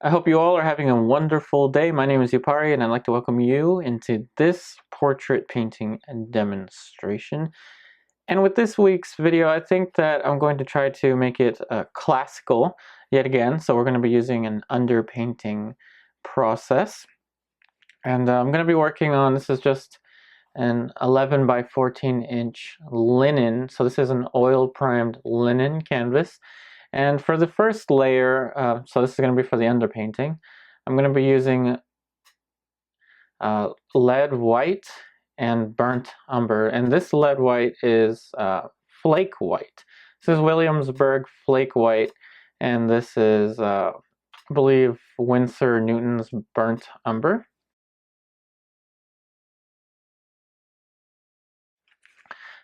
I hope you all are having a wonderful day. My name is Yupari and I'd like to welcome you into this portrait painting demonstration. And with this week's video, I think that I'm going to try to make it classical yet again. So we're going to be using an underpainting process. And I'm going to be working on, this is just an 11 by 14 inch linen. So this is an oil primed linen canvas. And for the first layer, so this is going to be for the underpainting, I'm going to be using lead white and burnt umber. And this lead white is flake white. This is Williamsburg flake white. And this is, I believe, Winsor Newton's burnt umber.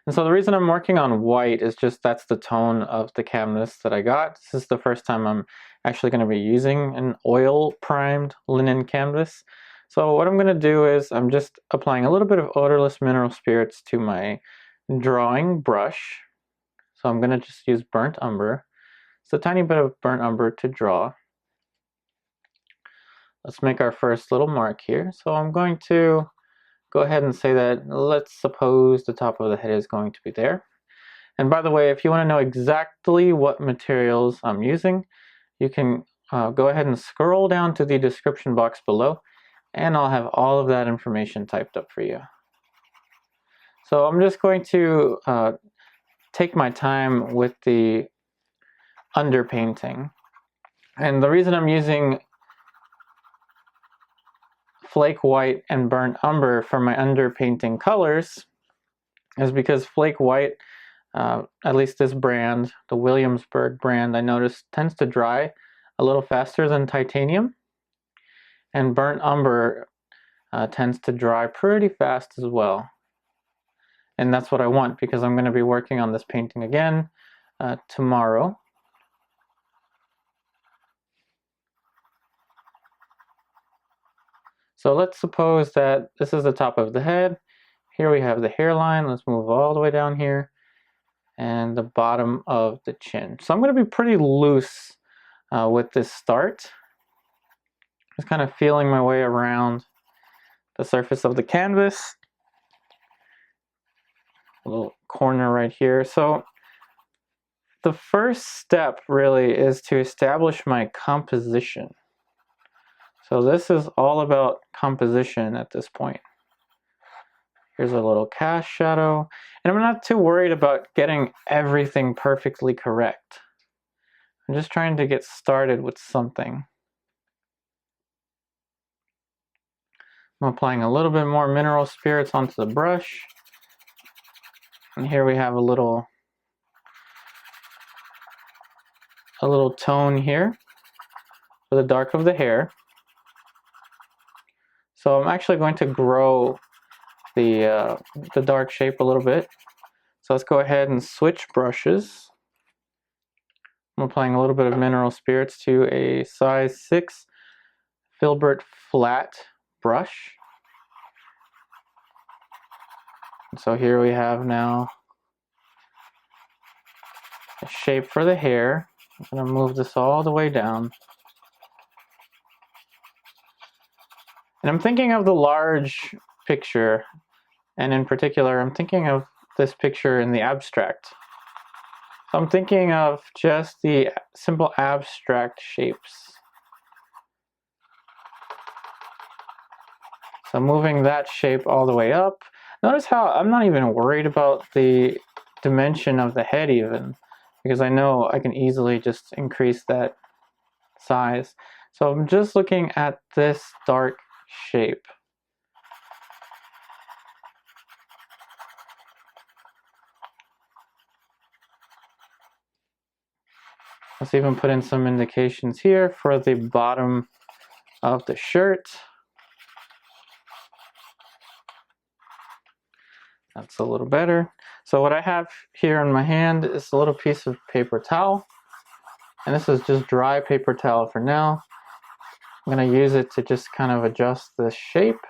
And so the reason I'm working on white is just that's the tone of the canvas that I got. This is the first time I'm actually going to be using an oil primed linen canvas. So what I'm going to do is I'm just applying a little bit of odorless mineral spirits to my drawing brush. So I'm going to just use burnt umber. It's a tiny bit of burnt umber to draw. Let's make our first little mark here. So I'm going to go ahead and say that, let's suppose the top of the head is going to be there. And by the way, if you want to know exactly what materials I'm using, you can go ahead and scroll down to the description box below, and I'll have all of that information typed up for you. So I'm just going to take my time with the underpainting. And the reason I'm using flake white and burnt umber for my underpainting colors is because flake white, at least this brand, the Williamsburg brand, I noticed tends to dry a little faster than titanium, and burnt umber tends to dry pretty fast as well. And that's what I want because I'm going to be working on this painting again tomorrow. So let's suppose that this is the top of the head. Here we have the hairline. Let's move all the way down here. And the bottom of the chin. So I'm going to be pretty loose with this start. Just kind of feeling my way around the surface of the canvas. A little corner right here. So the first step really is to establish my composition. So this is all about composition at this point. Here's a little cast shadow. And I'm not too worried about getting everything perfectly correct. I'm just trying to get started with something. I'm applying a little bit more mineral spirits onto the brush. And here we have a little tone here for the dark of the hair. So I'm actually going to grow the dark shape a little bit. So let's go ahead and switch brushes. I'm applying a little bit of mineral spirits to a size 6 filbert flat brush. And so here we have now a shape for the hair. I'm going to move this all the way down. And I'm thinking of the large picture, and in particular, I'm thinking of this picture in the abstract. So I'm thinking of just the simple abstract shapes. So moving that shape all the way up. Notice how I'm not even worried about the dimension of the head even, because I know I can easily just increase that size. So I'm just looking at this dark shape. Let's even put in some indications here for the bottom of the shirt. That's a little better. So what I have here in my hand is a little piece of paper towel. And this is just dry paper towel for now. I'm going to use it to just kind of adjust this shape.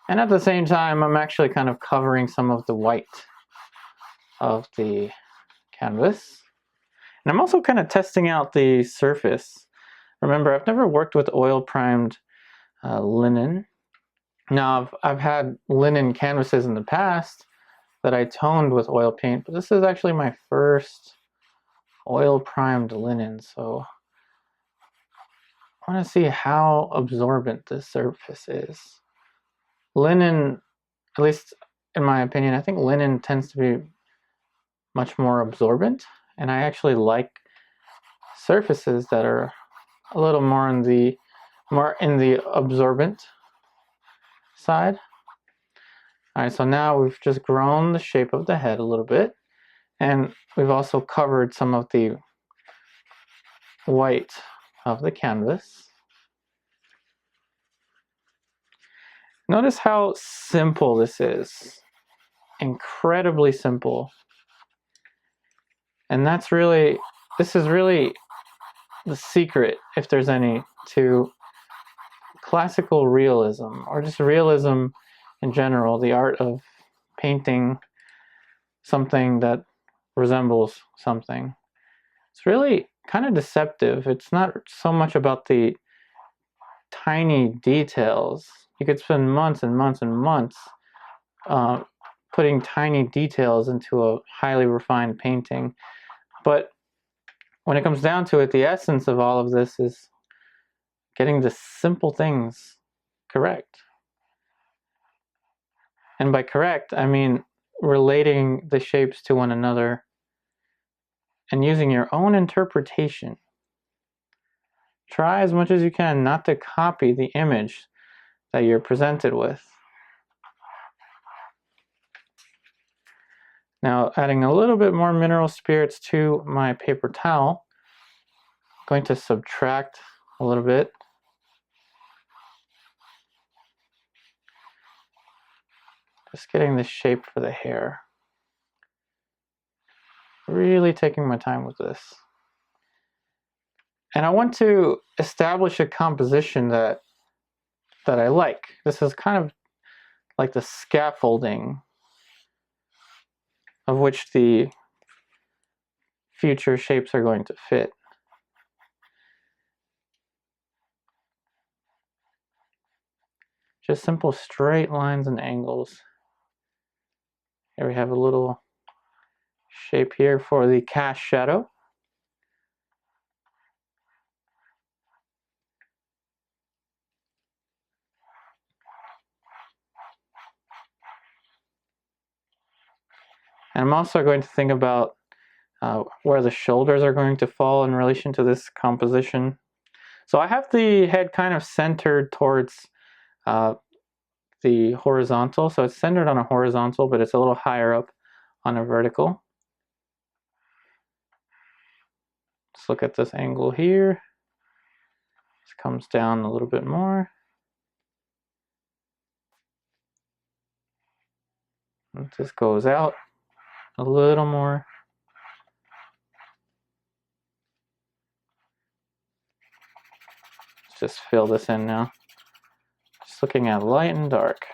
And at the same time, I'm actually kind of covering some of the white of the canvas. And I'm also kind of testing out the surface. Remember, I've never worked with oil primed linen. Now, I've had linen canvases in the past that I toned with oil paint, but this is actually my first oil primed linen, so I want to see how absorbent this surface is. Linen, at least in my opinion, I think linen tends to be much more absorbent, and I actually like surfaces that are a little more in the absorbent side. All right, so now we've just grown the shape of the head a little bit, and we've also covered some of the white of the canvas. Notice how simple this is. Incredibly simple. And this is really the secret, if there's any, to classical realism, or just realism in general, the art of painting something that resembles something. It's really kind of deceptive. It's not so much about the tiny details. You could spend months and months and months putting tiny details into a highly refined painting. But when it comes down to it, the essence of all of this is getting the simple things correct. And by correct, I mean relating the shapes to one another and using your own interpretation. Try as much as you can not to copy the image that you're presented with. Now, adding a little bit more mineral spirits to my paper towel, I'm going to subtract a little bit. Just getting the shape for the hair. Really taking my time with this. And I want to establish a composition that I like. This is kind of like the scaffolding of which the future shapes are going to fit. Just simple straight lines and angles. Here we have a little shape here for the cast shadow. And I'm also going to think about where the shoulders are going to fall in relation to this composition. So I have the head kind of centered towards the horizontal. So it's centered on a horizontal, but it's a little higher up on a vertical. Let's look at this angle here. This comes down a little bit more. This goes out a little more. Let's just fill this in now. Just looking at light and dark.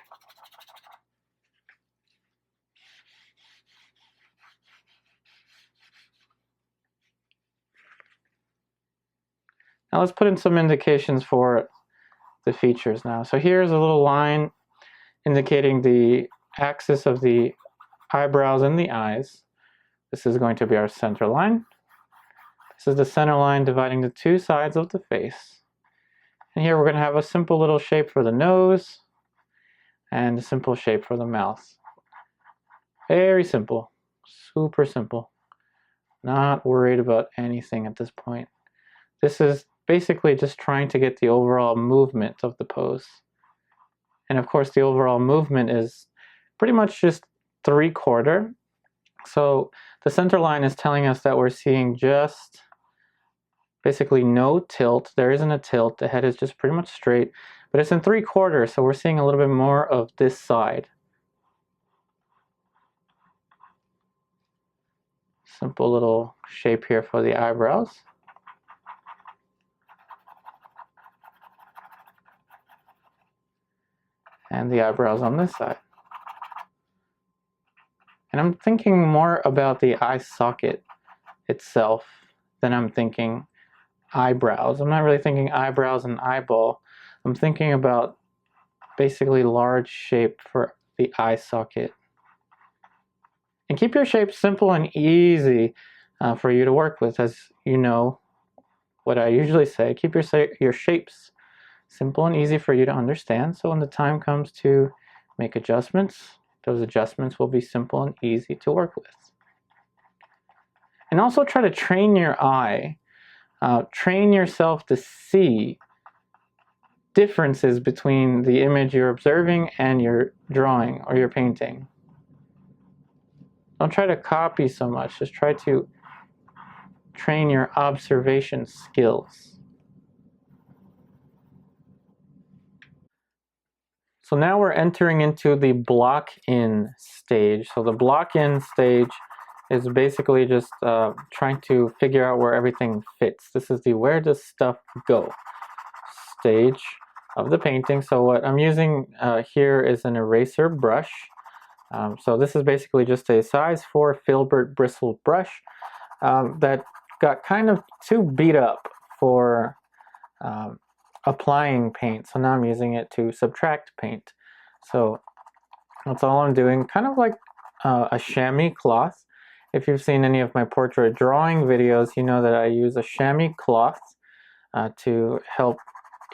Now let's put in some indications for the features now. So here's a little line indicating the axis of the eyebrows and the eyes. This is going to be our center line. This is the center line dividing the two sides of the face. And here we're going to have a simple little shape for the nose and a simple shape for the mouth. Very simple, super simple. Not worried about anything at this point. This is basically just trying to get the overall movement of the pose. And of course the overall movement is pretty much just 3/4. So the center line is telling us that we're seeing just basically no tilt. There isn't a tilt. The head is just pretty much straight, but it's in 3/4, so we're seeing a little bit more of this side. Simple little shape here for the eyebrows. And the eyebrows on this side. And I'm thinking more about the eye socket itself then I'm thinking eyebrows. I'm not really thinking eyebrows and eyeball. I'm thinking about basically large shape for the eye socket. And keep your shapes simple and easy for you to work with. As you know what I usually say, keep your shapes simple and easy for you to understand, so when the time comes to make adjustments, those adjustments will be simple and easy to work with. And also try to train your eye. Train yourself to see differences between the image you're observing and your drawing or your painting. Don't try to copy so much, just try to train your observation skills. So now we're entering into the block-in stage. So the block-in stage is basically just trying to figure out where everything fits. This is the where does stuff go stage of the painting. So what I'm using here is an eraser brush. So this is basically just a size 4 filbert bristle brush that got kind of too beat up for applying paint. So now I'm using it to subtract paint. So that's all I'm doing, kind of like a chamois cloth. If you've seen any of my portrait drawing videos, you know that I use a chamois cloth to help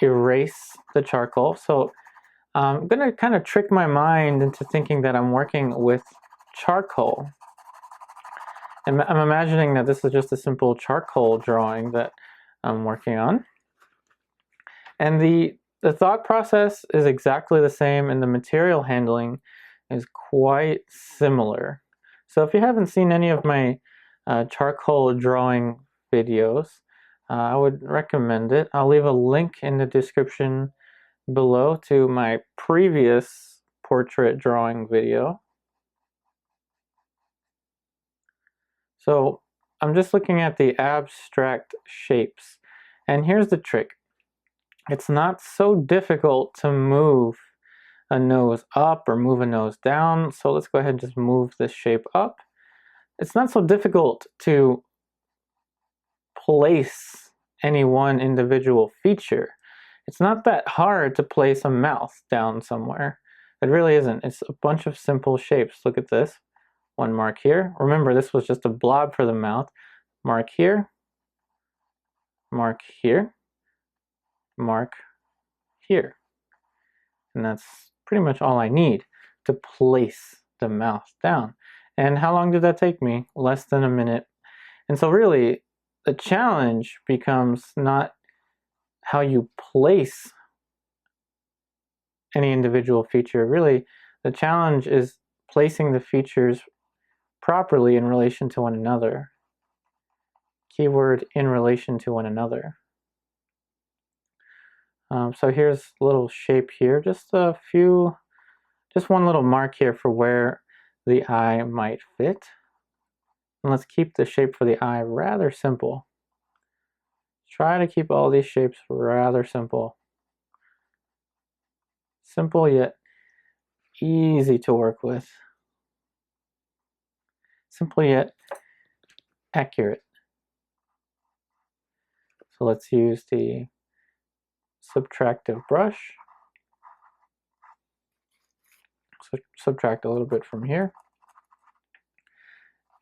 erase the charcoal. So I'm going to kind of trick my mind into thinking that I'm working with charcoal. And I'm imagining that this is just a simple charcoal drawing that I'm working on. And the thought process is exactly the same, and the material handling is quite similar. So if you haven't seen any of my charcoal drawing videos, I would recommend it. I'll leave a link in the description below to my previous portrait drawing video. So I'm just looking at the abstract shapes, and here's the trick. It's not so difficult to move a nose up or move a nose down. So let's go ahead and just move this shape up. It's not so difficult to place any one individual feature. It's not that hard to place a mouth down somewhere. It really isn't. It's a bunch of simple shapes. Look at this. One mark here. Remember, this was just a blob for the mouth. Mark here. Mark here. Mark here. And that's pretty much all I need to place the mouth down. And how long did that take me? Less than a minute. And so really, the challenge becomes not how you place any individual feature. Really, the challenge is placing the features properly in relation to one another. Keyword, in relation to one another. So here's a little shape here, just one little mark here for where the eye might fit. And let's keep the shape for the eye rather simple. Try to keep all these shapes rather simple. Simple yet easy to work with. Simple yet accurate. So let's use the subtractive brush. So subtract a little bit from here.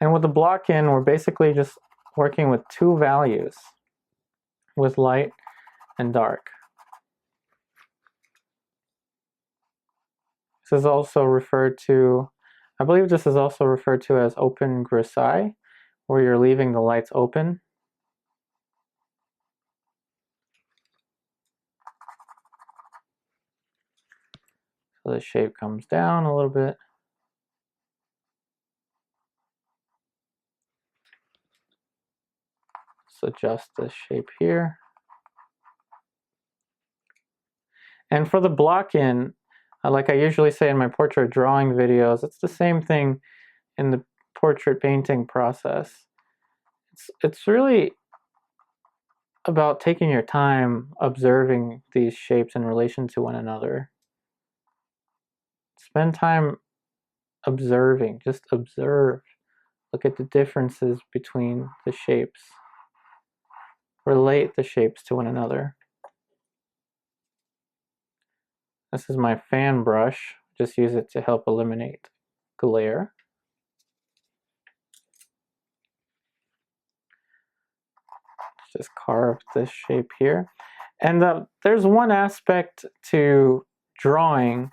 And with the block in, we're basically just working with two values, with light and dark. This is also referred to, I believe this is also referred to as open grisaille, where you're leaving the lights open. So the shape comes down a little bit. Let's adjust this shape here. And for the block in, like I usually say in my portrait drawing videos, it's the same thing in the portrait painting process. It's really about taking your time observing these shapes in relation to one another. Spend time observing, just observe. Look at the differences between the shapes. relate the shapes to one another. This is my fan brush. Just use it to help eliminate glare. Just carve this shape here. And there's one aspect to drawing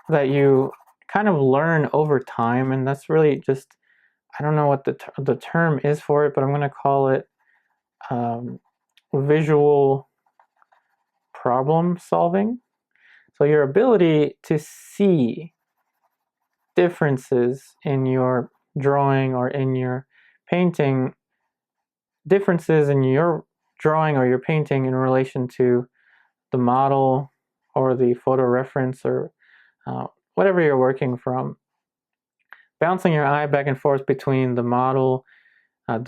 that you kind of learn over time, and that's really just, I don't know what the term is for it, but I'm going to call it visual problem solving. So your ability to see differences in your drawing or in your painting, differences in your drawing or your painting in relation to the model or the photo reference or whatever you're working from. Bouncing your eye back and forth between the model and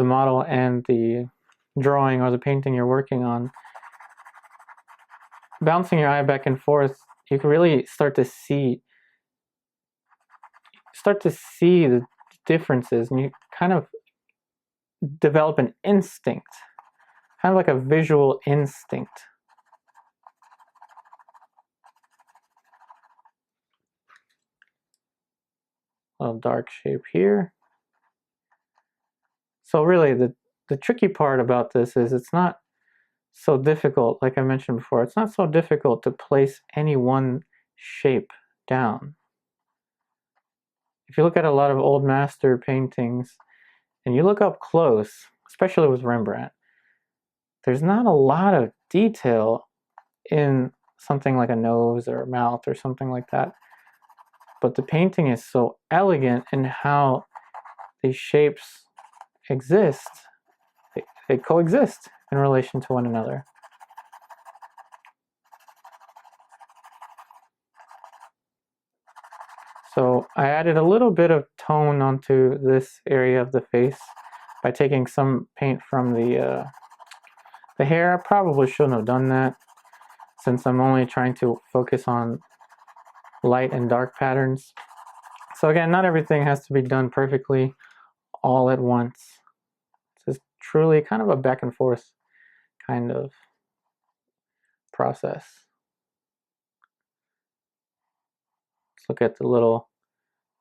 the drawing or the painting you're working on. Bouncing your eye back and forth, you can really start to see the differences, and you kind of develop an instinct, kind of like a visual instinct. A little dark shape here. So really the tricky part about this is it's not so difficult, like I mentioned before, it's not so difficult to place any one shape down. If you look at a lot of old master paintings and you look up close, especially with Rembrandt, there's not a lot of detail in something like a nose or a mouth or something like that. But the painting is so elegant in how these shapes exist. They coexist in relation to one another. So I added a little bit of tone onto this area of the face by taking some paint from the hair. I probably shouldn't have done that, since I'm only trying to focus on light and dark patterns. So again, not everything has to be done perfectly all at once. This is truly kind of a back and forth kind of process. Let's look at the little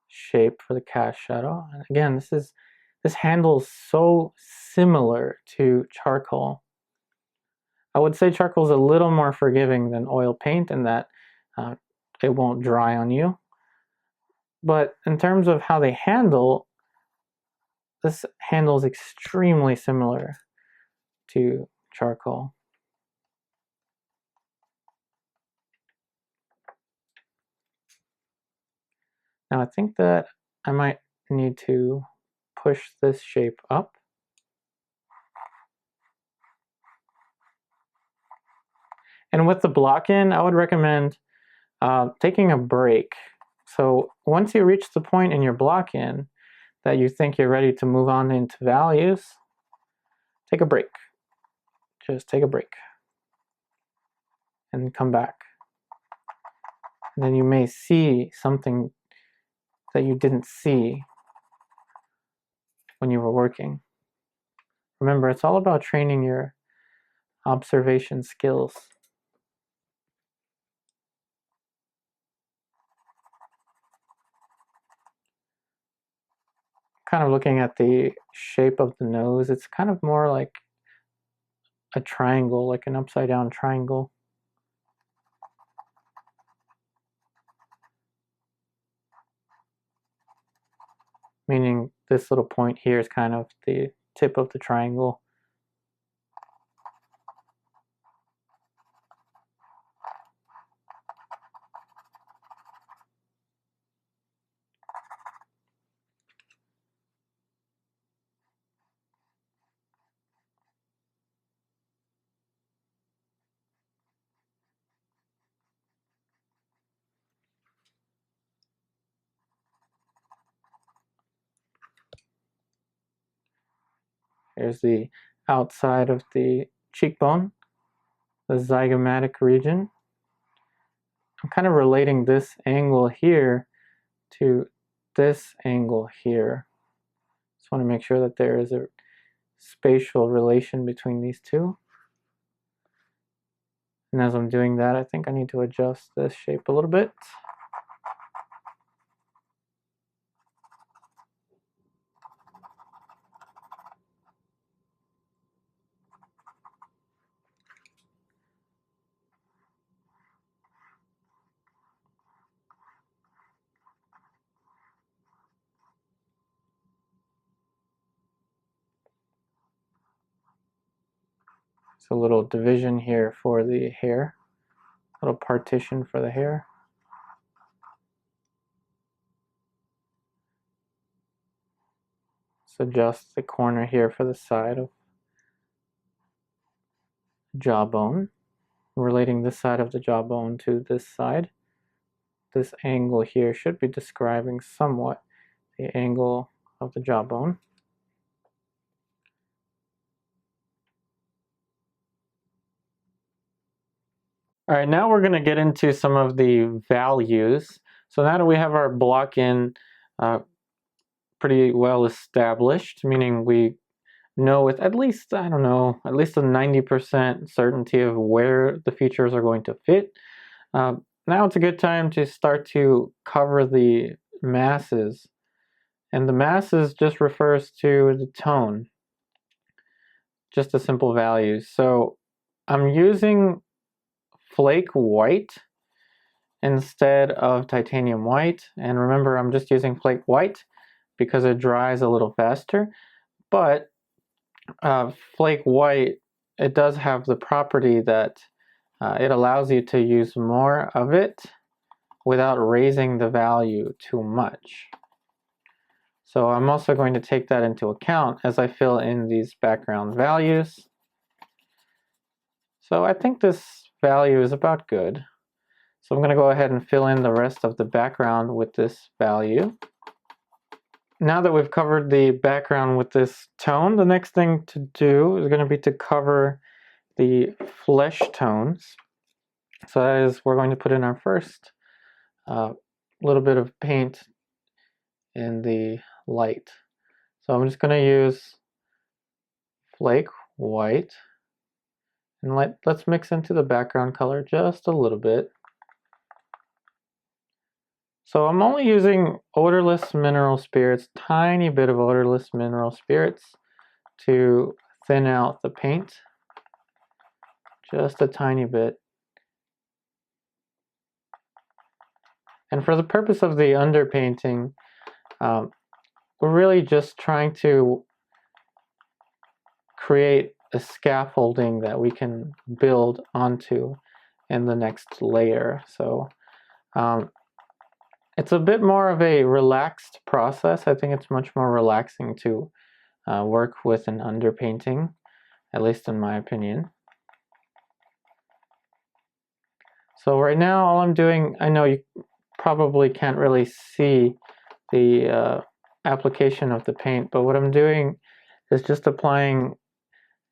shape for the cast shadow. And again, this handle is so similar to charcoal. I would say charcoal is a little more forgiving than oil paint in that it won't dry on you. But in terms of how they handle, this handle is extremely similar to charcoal. Now I think that I might need to push this shape up. And with the block in, I would recommend taking a break. So once you reach the point in your block in that you think you're ready to move on into values, take a break. Just take a break and come back. And then you may see something that you didn't see when you were working. Remember, it's all about training your observation skills. Kind of looking at the shape of the nose, it's kind of more like a triangle, like an upside down triangle. Meaning this little point here is kind of the tip of the triangle. Here's the outside of the cheekbone, the zygomatic region. I'm kind of relating this angle here to this angle here. Just want to make sure that there is a spatial relation between these two. And as I'm doing that, I think I need to adjust this shape a little bit. So a little division here for the hair, a little partition for the hair. So adjust the corner here for the side of jawbone, relating this side of the jawbone to this side. This angle here should be describing somewhat the angle of the jawbone. All right, now we're going to get into some of the values. So now that we have our block in pretty well established, meaning we know with at least, I don't know, at least a 90% certainty of where the features are going to fit. Now it's a good time to start to cover the masses. And the masses just refers to the tone, just a simple value. So I'm using Flake white instead of titanium white. And remember, I'm just using Flake white because it dries a little faster. But Flake white, it does have the property that it allows you to use more of it without raising the value too much. So I'm also going to take that into account as I fill in these background values. So I think this value is about good. So I'm going to go ahead and fill in the rest of the background with this value. Now that we've covered the background with this tone, the next thing to do is going to be to cover the flesh tones. So that is, we're going to put in our first little bit of paint in the light. So I'm just going to use Flake white, and let's mix into the background color just a little bit. So I'm only using odorless mineral spirits, tiny bit of odorless mineral spirits to thin out the paint, just a tiny bit. And for the purpose of the underpainting, we're really just trying to create a scaffolding that we can build onto in the next layer. So it's a bit more of a relaxed process. I think it's much more relaxing to work with an underpainting, at least in my opinion. So right now all I'm doing, I know you probably can't really see the application of the paint, but what I'm doing is just applying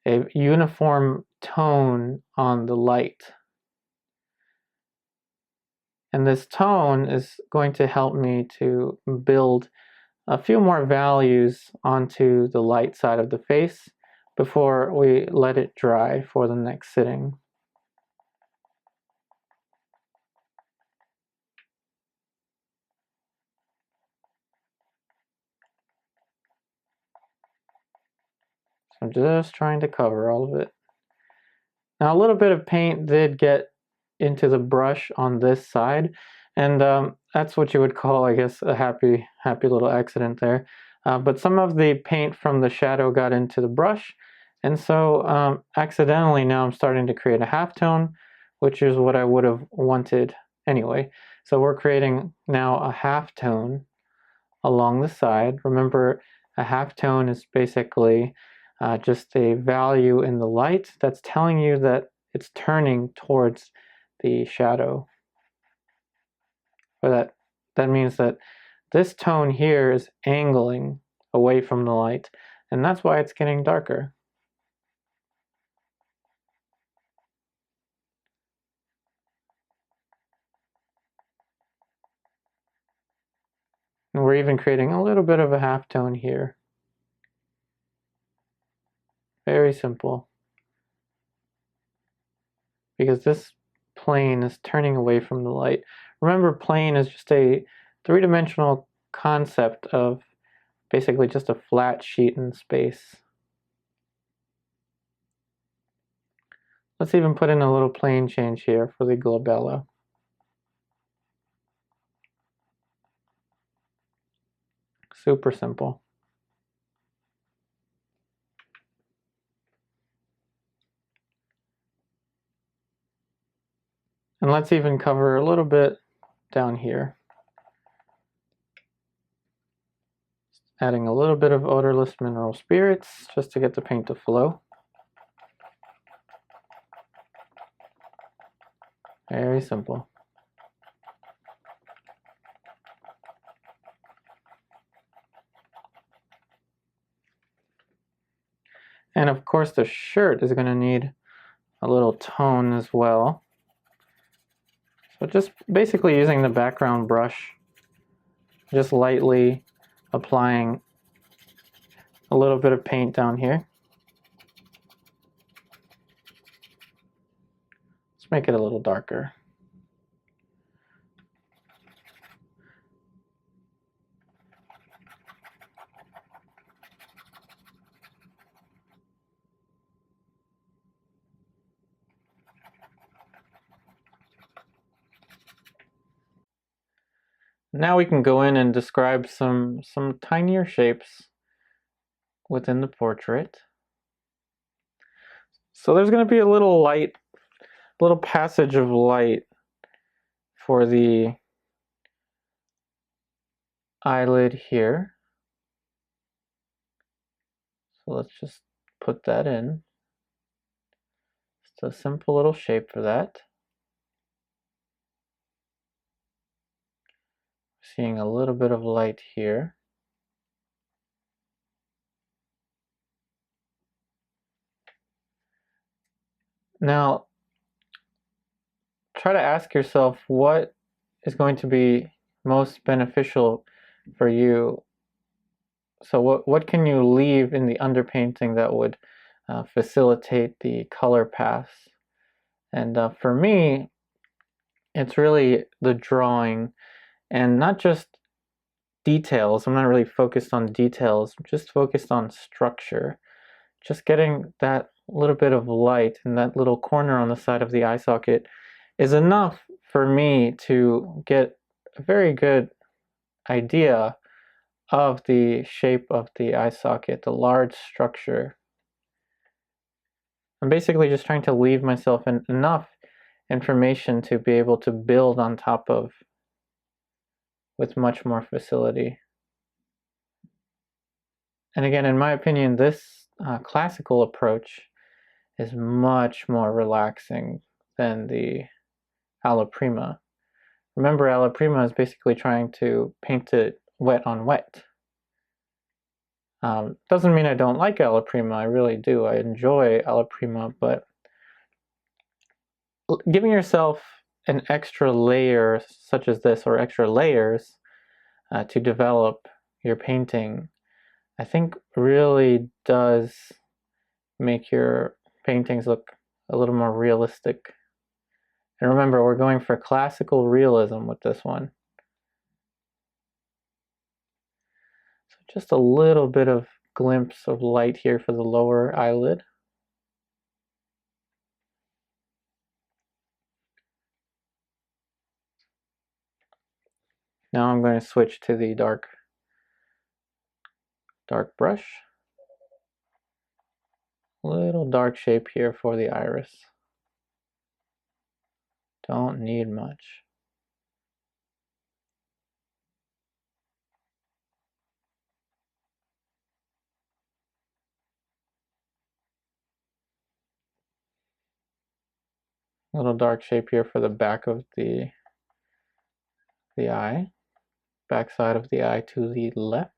a uniform tone on the light. And this tone is going to help me to build a few more values onto the light side of the face before we let it dry for the next sitting. So I'm just trying to cover all of it. Now a little bit of paint did get into the brush on this side, and that's what you would call, I guess, a happy little accident there. But some of the paint from the shadow got into the brush, and so accidentally now I'm starting to create a halftone, which is what I would have wanted anyway. So we're creating now a halftone along the side. Remember, a halftone is basically just a value in the light that's telling you that it's turning towards the shadow. Or that means that this tone here is angling away from the light, and that's why it's getting darker. And we're even creating a little bit of a halftone here. Very simple. Because this plane is turning away from the light. Remember, plane is just a three-dimensional concept of basically just a flat sheet in space. Let's even put in a little plane change here for the glabella. Super simple. And let's even cover a little bit down here. Adding a little bit of odorless mineral spirits just to get the paint to flow. Very simple. And of course the shirt is going to need a little tone as well. So just basically using the background brush, just lightly applying a little bit of paint down here. Let's make it a little darker. Now we can go in and describe some tinier shapes within the portrait. So there's going to be a little light, little passage of light for the eyelid here. So let's just put that in. Just a simple little shape for that. Seeing a little bit of light here. Now, try to ask yourself what is going to be most beneficial for you. So what can you leave in the underpainting that would facilitate the color pass? And for me, it's really the drawing, and not just details. I'm not really focused on details, I'm just focused on structure. Just getting that little bit of light in that little corner on the side of the eye socket is enough for me to get a very good idea of the shape of the eye socket, the large structure. I'm basically just trying to leave myself enough information to be able to build on top of with much more facility. And again, in my opinion, this classical approach is much more relaxing than the alla prima. Remember, alla prima is basically trying to paint it wet on wet. Doesn't mean I don't like alla prima, I really do. I enjoy alla prima, but giving yourself an extra layer such as this, or extra layers to develop your painting, I think really does make your paintings look a little more realistic. And remember, we're going for classical realism with this one. So just a little bit of glimpse of light here for the lower eyelid. Now I'm going to switch to the dark brush. Little dark shape here for the iris. Don't need much. Little dark shape here for the back of the eye. Back side of the eye to the left.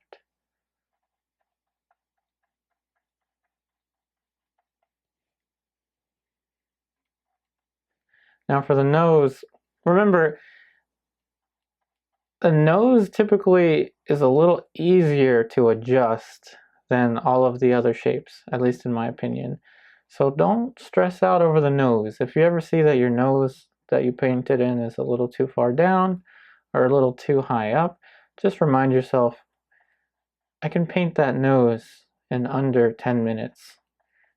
Now for the nose, remember, the nose typically is a little easier to adjust than all of the other shapes, at least in my opinion. So don't stress out over the nose. If you ever see that your nose that you painted in is a little too far down or a little too high up, just remind yourself, I can paint that nose in under 10 minutes.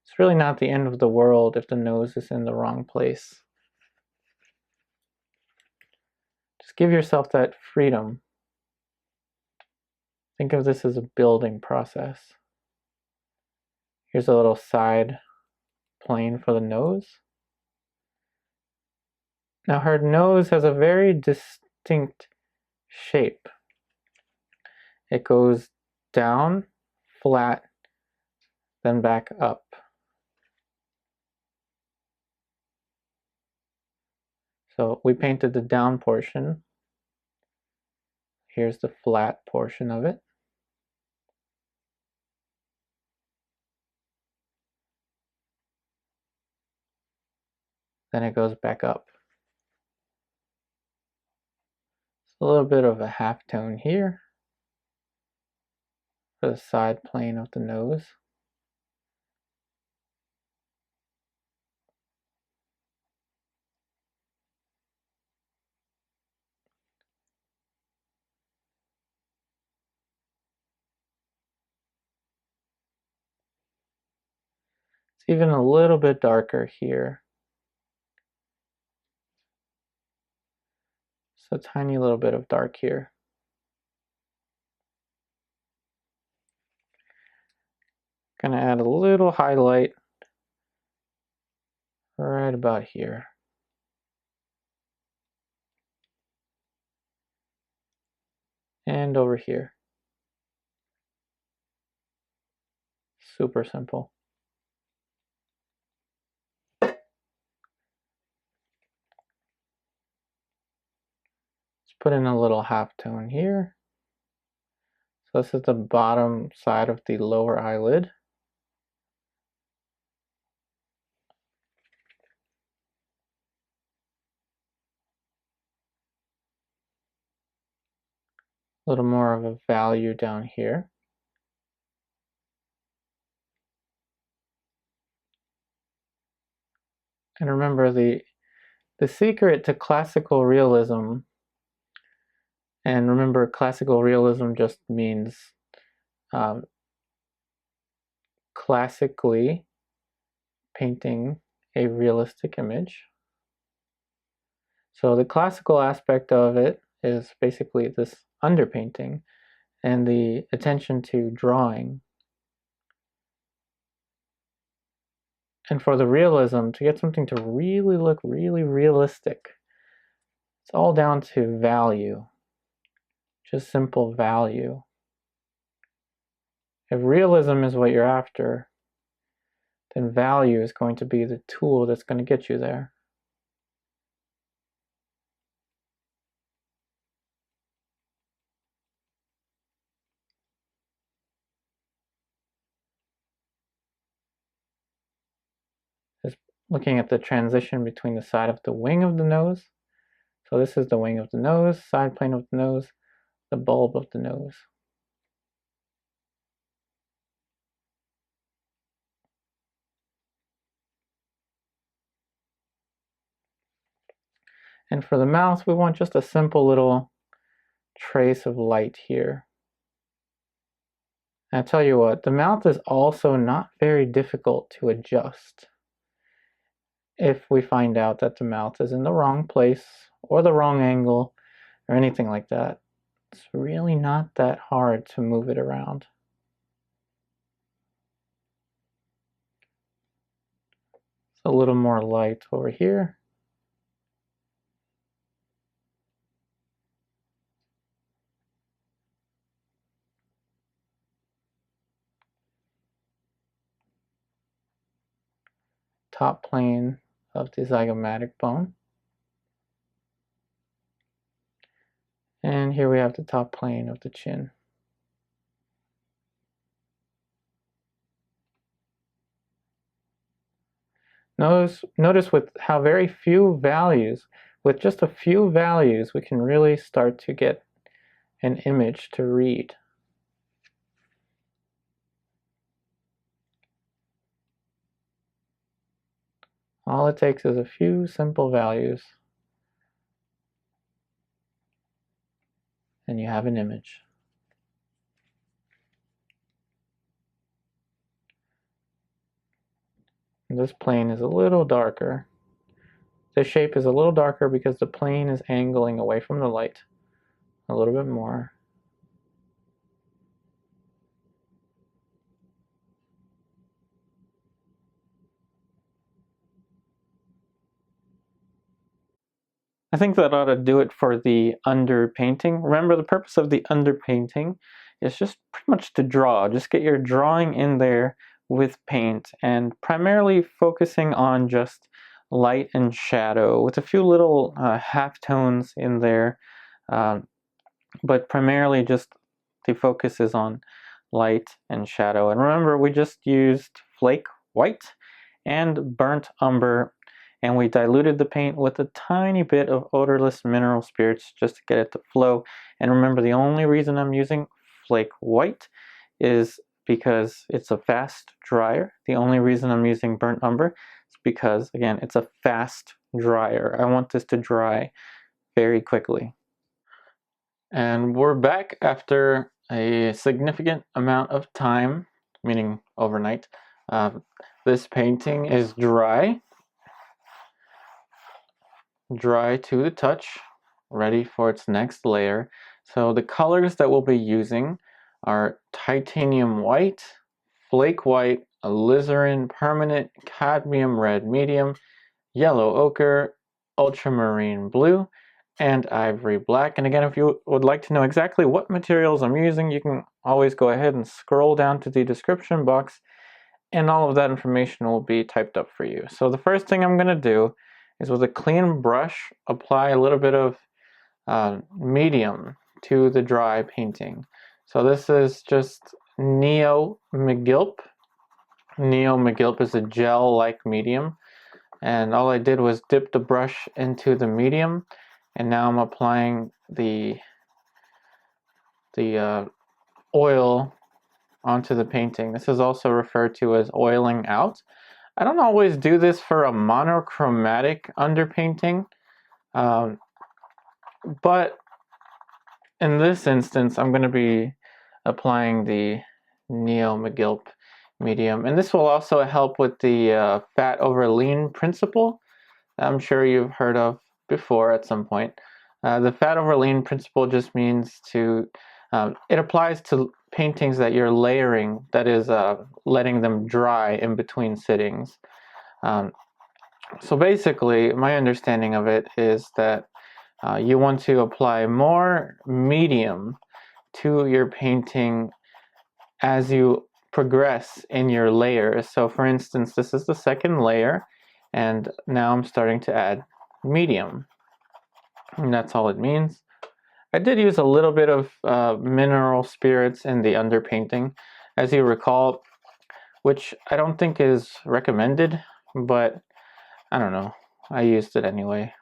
It's really not the end of the world if the nose is in the wrong place. Just give yourself that freedom. Think of this as a building process. Here's a little side plane for the nose. Now her nose has a very distinct shape. It goes down, flat, then back up. So we painted the down portion. Here's the flat portion of it. Then it goes back up. A little bit of a halftone here for the side plane of the nose. It's even a little bit darker here. So a tiny little bit of dark here. Gonna add a little highlight right about here. And over here. Super simple. Let's put in a little halftone here. So this is the bottom side of the lower eyelid. A little more of a value down here. And remember, the secret to classical realism, and remember classical realism just means classically painting a realistic image. So the classical aspect of it is basically this underpainting and the attention to drawing. And for the realism, to get something to really look really realistic, it's all down to value. Just simple value. If realism is what you're after, then value is going to be the tool that's going to get you there. Just looking at the transition between the side of the wing of the nose. So this is the wing of the nose, side plane of the nose, the bulb of the nose. And for the mouth, we want just a simple little trace of light here. And I tell you what, the mouth is also not very difficult to adjust. If we find out that the mouth is in the wrong place or the wrong angle or anything like that, it's really not that hard to move it around. A little more light over here. Top plane of the zygomatic bone. And here we have the top plane of the chin. Notice with how very few values, with just a few values, we can really start to get an image to read. All it takes is a few simple values, and you have an image. And this plane is a little darker. The shape is a little darker because the plane is angling away from the light a little bit more. I think that ought to do it for the underpainting. Remember, the purpose of the underpainting is just pretty much to draw. Just get your drawing in there with paint, and primarily focusing on just light and shadow with a few little halftones in there, but primarily just the focus is on light and shadow. And remember, we just used Flake white and burnt umber, and we diluted the paint with a tiny bit of odorless mineral spirits just to get it to flow. And remember, the only reason I'm using Flake white is because it's a fast dryer. The only reason I'm using burnt umber is because, again, it's a fast dryer. I want this to dry very quickly. And we're back after a significant amount of time, meaning overnight. This painting is dry to the touch, ready for its next layer. So the colors that we'll be using are titanium white, flake white, alizarin permanent, cadmium red medium, yellow ochre, ultramarine blue, and ivory black. And again, if you would like to know exactly what materials I'm using, you can always go ahead and scroll down to the description box, and all of that information will be typed up for you. So the first thing I'm going to do is, with a clean brush, apply a little bit of medium to the dry painting. So this is just Neo McGilp. Neo McGilp is a gel-like medium, and all I did was dip the brush into the medium, and now I'm applying the oil onto the painting. This is also referred to as oiling out. I don't always do this for a monochromatic underpainting, but in this instance I'm going to be applying the Neo McGilp medium, and this will also help with the fat over lean principle I'm sure you've heard of before at some point. The fat over lean principle just means it applies to paintings that you're layering, that is, letting them dry in between sittings. So basically, my understanding of it is that you want to apply more medium to your painting as you progress in your layers. So for instance, this is the second layer, and now I'm starting to add medium, and that's all it means. I did use a little bit of mineral spirits in the underpainting, as you recall, which I don't think is recommended, but I don't know, I used it anyway.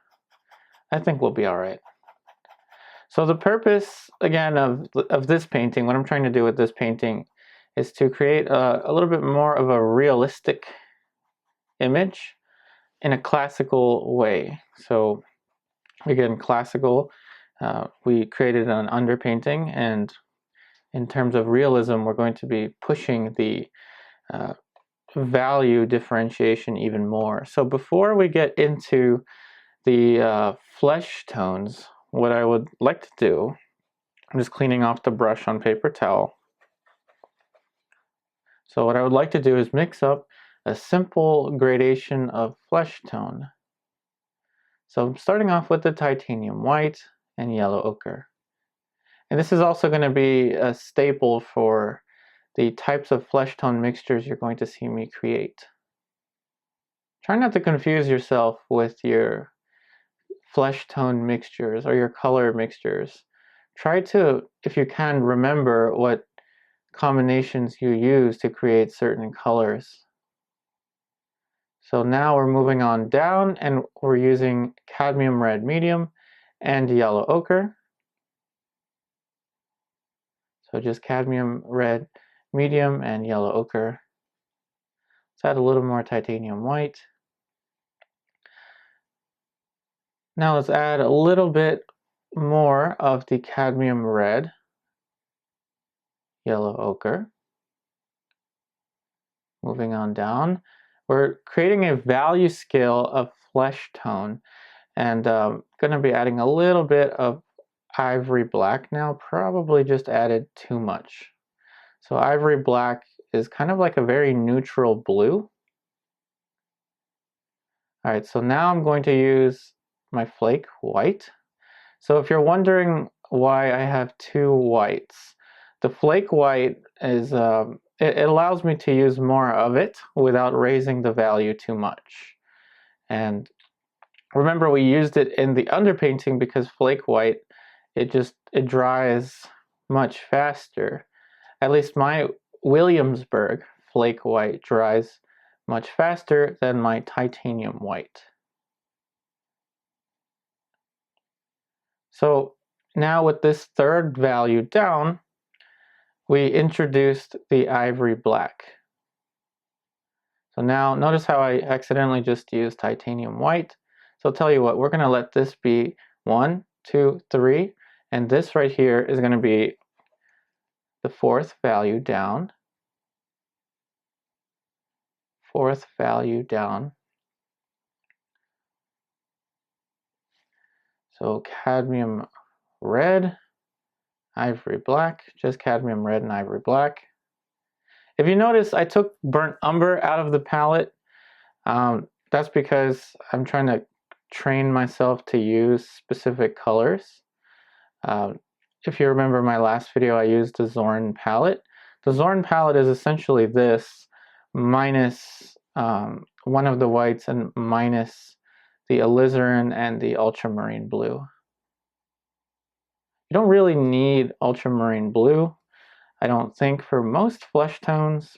I think we'll be all right. So the purpose, again, of this painting, what I'm trying to do with this painting, is to create a little bit more of a realistic image in a classical way. So again, classical, we created an underpainting, and in terms of realism, we're going to be pushing the value differentiation even more. So before we get into the flesh tones, what I would like to do, I'm just cleaning off the brush on paper towel. So what I would like to do is mix up a simple gradation of flesh tone. So I'm starting off with the titanium white and yellow ochre. And this is also going to be a staple for the types of flesh tone mixtures you're going to see me create. Try not to confuse yourself with your flesh tone mixtures or your color mixtures. Try to, if you can, remember what combinations you use to create certain colors. So now we're moving on down, and we're using cadmium red medium and yellow ochre. So just cadmium red medium and yellow ochre. Let's add a little more titanium white Now let's add a little bit more of the cadmium red, yellow ochre. Moving on down, we're creating a value scale of flesh tone, and going to be adding a little bit of ivory black now. Probably just added too much. So ivory black is kind of like a very neutral blue. All right, so now I'm going to use my flake white. So if you're wondering why I have two whites, the flake white is it allows me to use more of it without raising the value too much. And remember, we used it in the underpainting because flake white, it dries much faster. At least my Williamsburg flake white dries much faster than my titanium white. So now with this third value down, we introduced the ivory black. So now notice how I accidentally just used titanium white. So I'll tell you what, we're going to let this be 1, 2, 3, and this right here is going to be the fourth value down. Fourth value down. So cadmium red, ivory black, just cadmium red and ivory black. If you notice, I took burnt umber out of the palette. That's because I'm trying to train myself to use specific colors. If you remember my last video, I used the Zorn palette. The Zorn palette is essentially this minus one of the whites and minus the Alizarin and the Ultramarine blue. You don't really need Ultramarine blue, I don't think, for most flesh tones.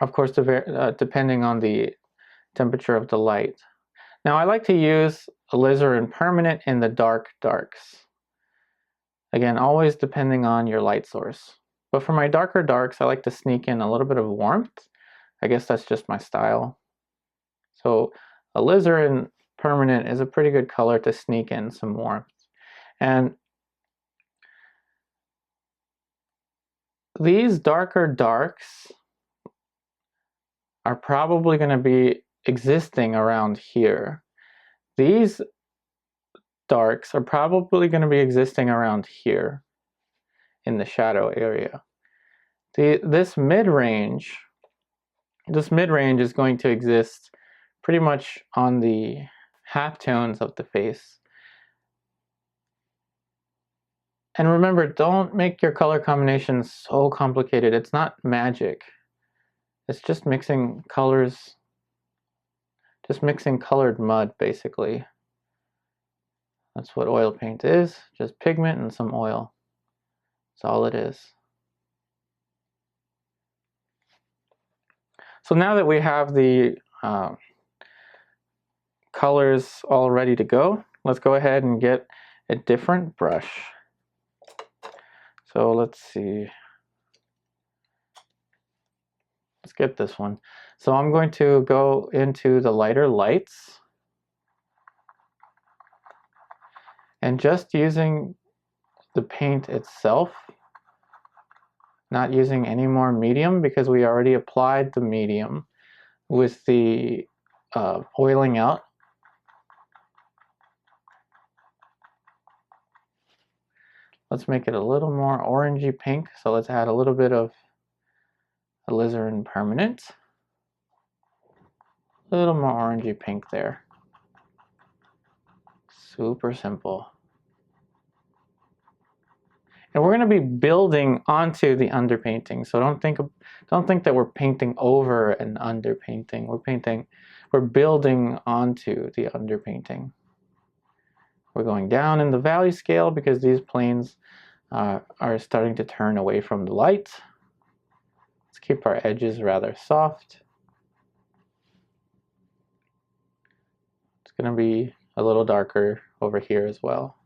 Of course, depending on the temperature of the light. Now I like to use Alizarin permanent in the dark darks. Again, always depending on your light source. But for my darker darks, I like to sneak in a little bit of warmth. I guess that's just my style. So Alizarin permanent is a pretty good color to sneak in some warmth. And these darker darks are probably going to be existing around here. These darks are probably going to be existing around here in the shadow area. This mid-range is going to exist pretty much on the halftones of the face. And remember, don't make your color combinations so complicated. It's not magic. It's just mixing colors, just mixing colored mud, basically. That's what oil paint is, just pigment and some oil. That's all it is. So now that we have the colors all ready to go, let's go ahead and get a different brush. So let's see. Let's get this one. So I'm going to go into the lighter lights and just using the paint itself, not using any more medium because we already applied the medium with the oiling out. Let's make it a little more orangey pink. So let's add a little bit of Alizarin permanent. A little more orangey pink there. Super simple. And we're going to be building onto the underpainting. So don't think that we're painting over an underpainting. We're building onto the underpainting. We're going down in the value scale because these planes are starting to turn away from the light. Let's keep our edges rather soft. It's going to be a little darker over here as well.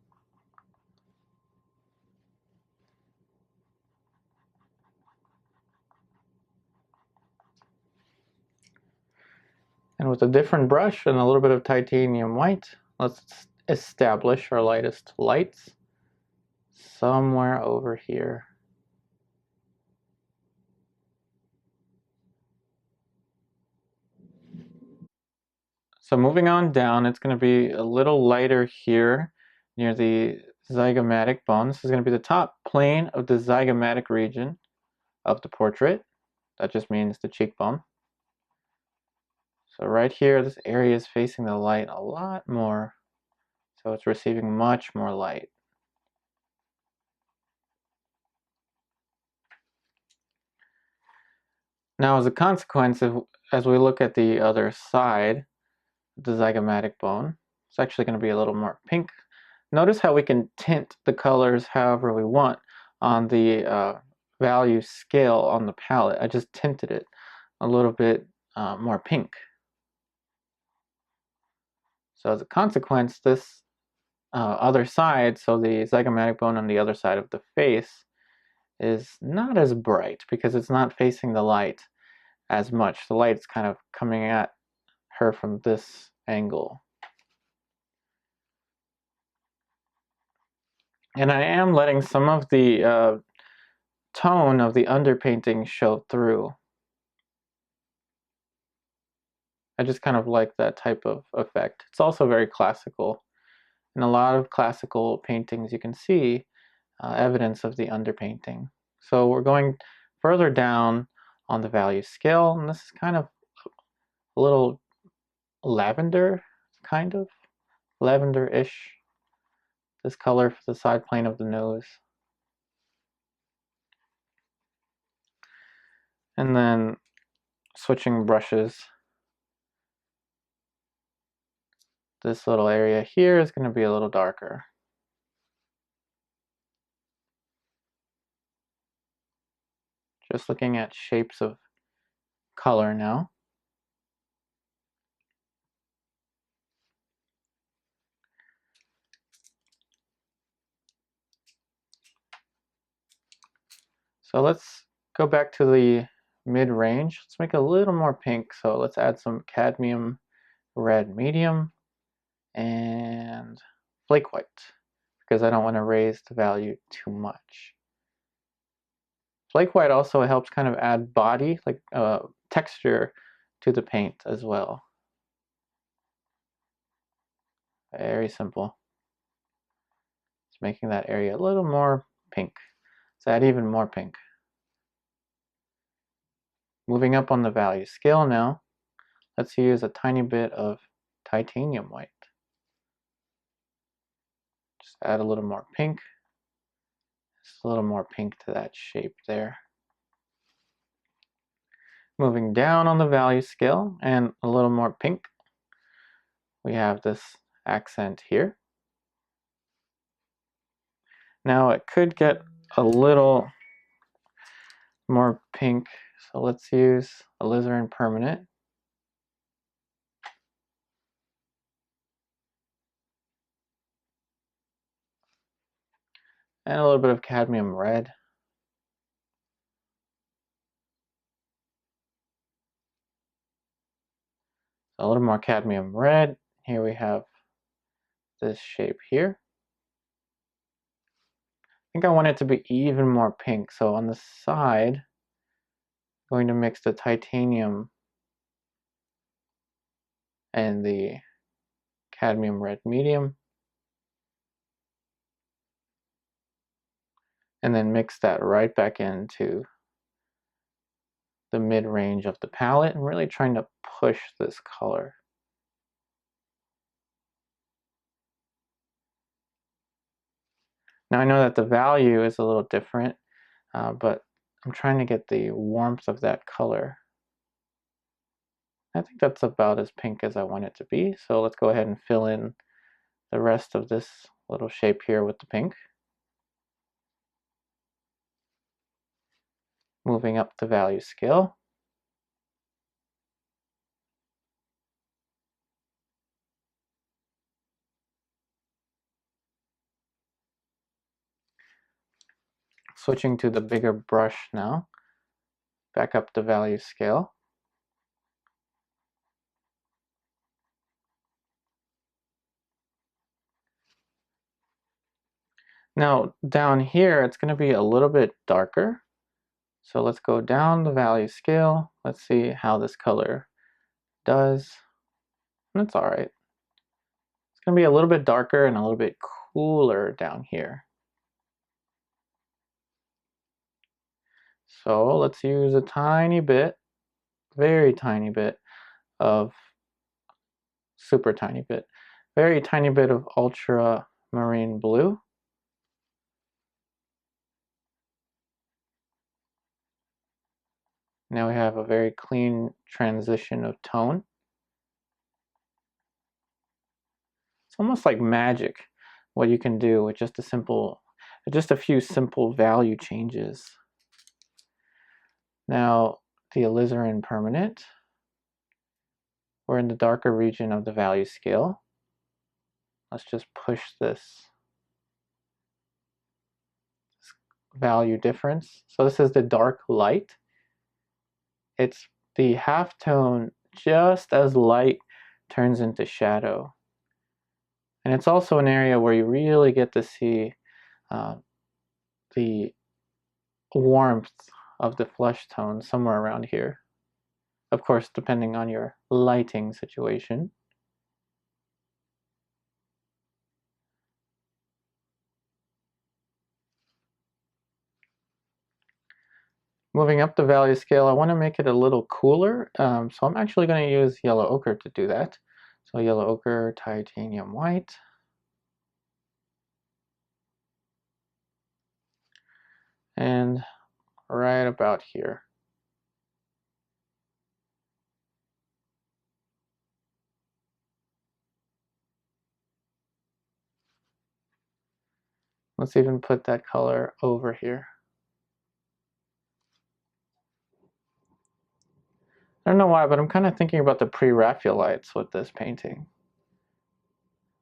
And with a different brush and a little bit of titanium white, let's establish our lightest lights somewhere over here. So moving on down, it's going to be a little lighter here near the zygomatic bone. This is going to be the top plane of the zygomatic region of the portrait. That just means the cheekbone. So right here, this area is facing the light a lot more. So it's receiving much more light. Now, as a consequence, as we look at the other side, the zygomatic bone, it's actually going to be a little more pink. Notice how we can tint the colors however we want on the value scale on the palette. I just tinted it a little bit more pink. So as a consequence, this other side, so the zygomatic bone on the other side of the face, is not as bright because it's not facing the light as much. The light's kind of coming at her from this angle. And I am letting some of the tone of the underpainting show through. I just kind of like that type of effect. It's also very classical. In a lot of classical paintings, you can see evidence of the underpainting. So we're going further down on the value scale, and this is kind of a little lavender, kind of lavender-ish. This color for the side plane of the nose. And then switching brushes. This little area here is going to be a little darker. Just looking at shapes of color now. So let's go back to the mid-range. Let's make it a little more pink. So let's add some cadmium red medium and flake white because I don't want to raise the value too much. Flake white also helps kind of add body, like texture to the paint as well. Very simple. It's making that area a little more pink. Let's add even more pink. Moving up on the value scale now, let's use a tiny bit of titanium white. Just add a little more pink. Just a little more pink to that shape there. Moving down on the value scale and a little more pink, we have this accent here. Now it could get a little more pink, so let's use Alizarin permanent. And a little bit of cadmium red. A little more cadmium red. Here we have this shape here. I think I want it to be even more pink, so on the side, I'm going to mix the titanium and the cadmium red medium, and then mix that right back into the mid-range of the palette and really trying to push this color. Now I know that the value is a little different, but I'm trying to get the warmth of that color. I think that's about as pink as I want it to be, so let's go ahead and fill in the rest of this little shape here with the pink. Moving up the value scale. Switching to the bigger brush now. Back up the value scale. Now down here, it's going to be a little bit darker. So let's go down the value scale. Let's see how this color does. That's all right. It's going to be a little bit darker and a little bit cooler down here. So let's use a tiny bit, very tiny bit of, super tiny bit, very tiny bit of ultramarine blue. Now we have a very clean transition of tone. It's almost like magic what you can do with just a few simple value changes. Now the Alizarin permanent, we're in the darker region of the value scale. Let's just push this value difference. So this is the dark light. It's the halftone just as light turns into shadow. And it's also an area where you really get to see the warmth of the flesh tone somewhere around here. Of course, depending on your lighting situation. Moving up the value scale, I want to make it a little cooler, so I'm actually going to use yellow ochre to do that. So yellow ochre, titanium white. And right about here. Let's even put that color over here. I don't know why, but I'm kind of thinking about the pre-Raphaelites with this painting.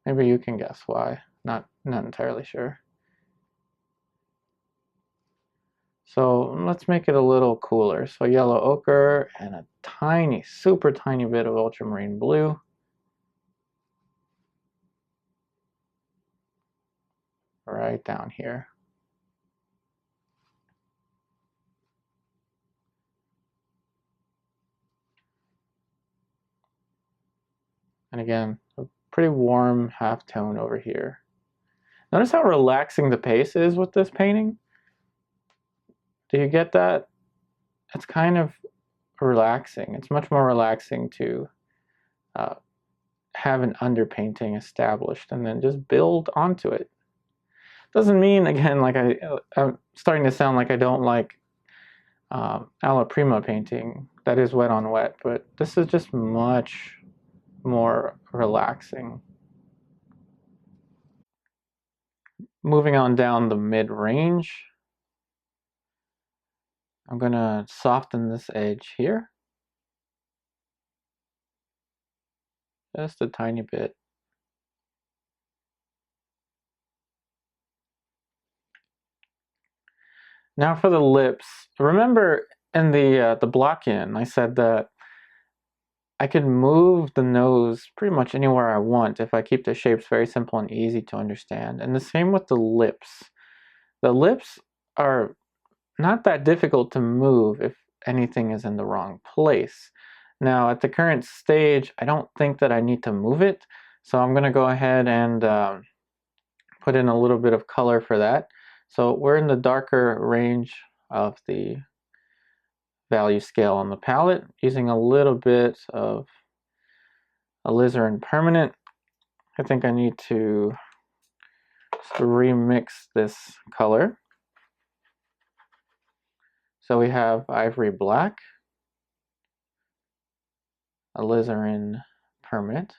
Maybe you can guess why. Not entirely sure. So let's make it a little cooler. So yellow ochre and a tiny, super tiny bit of ultramarine blue. Right down here. And again, a pretty warm halftone over here. Notice how relaxing the pace is with this painting? Do you get that? It's kind of relaxing. It's much more relaxing to have an underpainting established and then just build onto it. Doesn't mean, again, like I'm starting to sound like I don't like alla prima painting that is wet on wet, but this is just much more relaxing. Moving on down the mid-range, I'm gonna soften this edge here. Just a tiny bit. Now for the lips. Remember in the block-in, I said that I can move the nose pretty much anywhere I want if I keep the shapes very simple and easy to understand. And the same with the lips. The lips are not that difficult to move if anything is in the wrong place. Now at the current stage, I don't think that I need to move it. So I'm going to go ahead and put in a little bit of color for that. So we're in the darker range of the value scale on the palette, using a little bit of alizarin permanent. I think I need to remix this color. So we have ivory black, alizarin permanent,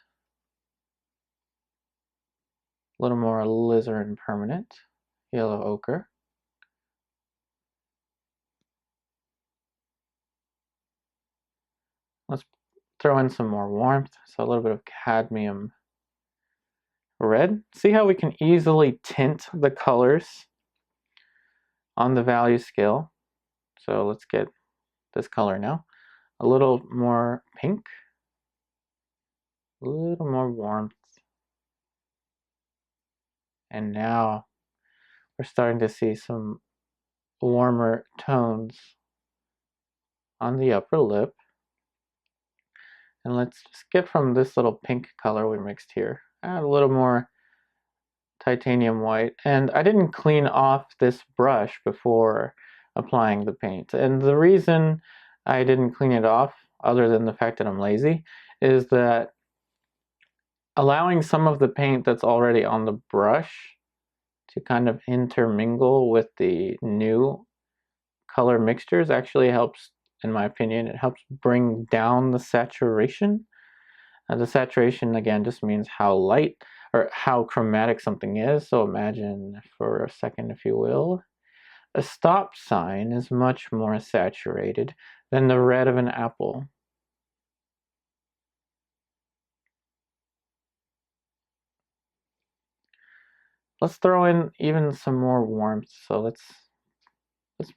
a little more alizarin permanent, yellow ochre, let's throw in some more warmth, so a little bit of cadmium red. See how we can easily tint the colors on the value scale. So let's get this color now. A little more pink, a little more warmth. And now we're starting to see some warmer tones on the upper lip. And let's just get from this little pink color we mixed here, add a little more titanium white. And I didn't clean off this brush before applying the paint. And the reason I didn't clean it off, other than the fact that I'm lazy, is that allowing some of the paint that's already on the brush to kind of intermingle with the new color mixtures actually helps, in my opinion, it helps bring down the saturation. The saturation, again, just means how light or how chromatic something is. So imagine for a second, if you will, a stop sign is much more saturated than the red of an apple. Let's throw in even some more warmth. So let's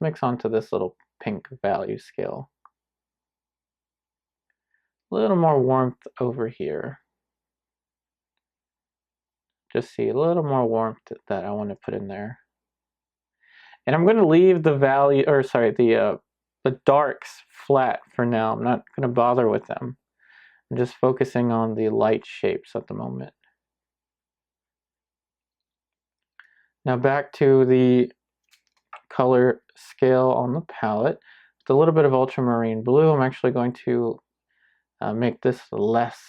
mix onto this little pink value scale. A little more warmth over here. Just see a little more warmth that I want to put in there. And I'm going to leave the value, or sorry, the darks flat for now. I'm not going to bother with them. I'm just focusing on the light shapes at the moment. Now back to the color scale on the palette. With a little bit of ultramarine blue, I'm actually going to make this less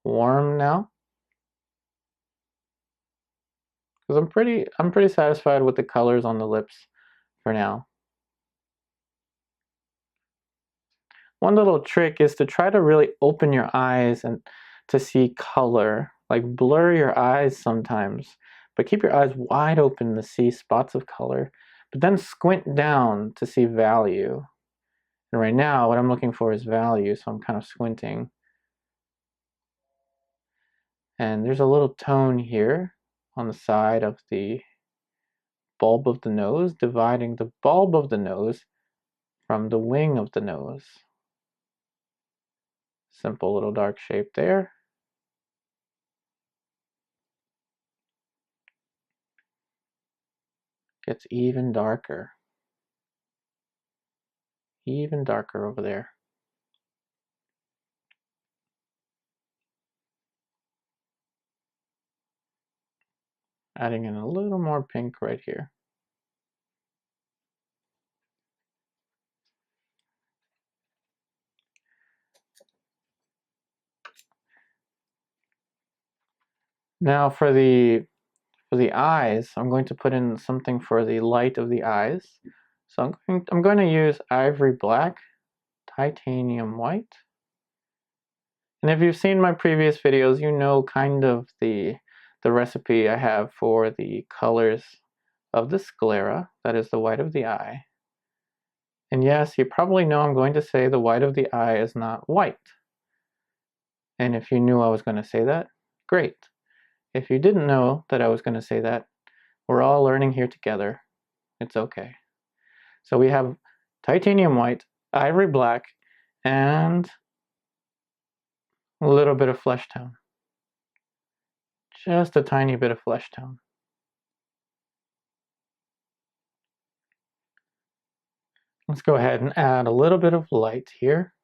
warm now. Because I'm pretty satisfied with the colors on the lips for now. One little trick is to try to really open your eyes and to see color. Like blur your eyes sometimes, but keep your eyes wide open to see spots of color, but then squint down to see value. And right now, what I'm looking for is value, so I'm kind of squinting. And there's a little tone here on the side of the bulb of the nose, dividing the bulb of the nose from the wing of the nose. Simple little dark shape there. Gets even darker. Even darker over there. Adding in a little more pink right here. Now for the eyes, I'm going to put in something for the light of the eyes. So I'm going to use Ivory black, titanium white. And if you've seen my previous videos, you know kind of the recipe I have for the colors of the sclera, that is the white of the eye. And yes, you probably know I'm going to say the white of the eye is not white. And if you knew I was going to say that, great. If you didn't know that I was going to say that, we're all learning here together. It's okay. So we have titanium white, ivory black, and a little bit of flesh tone. Just a tiny bit of flesh tone. Let's go ahead and add a little bit of light here.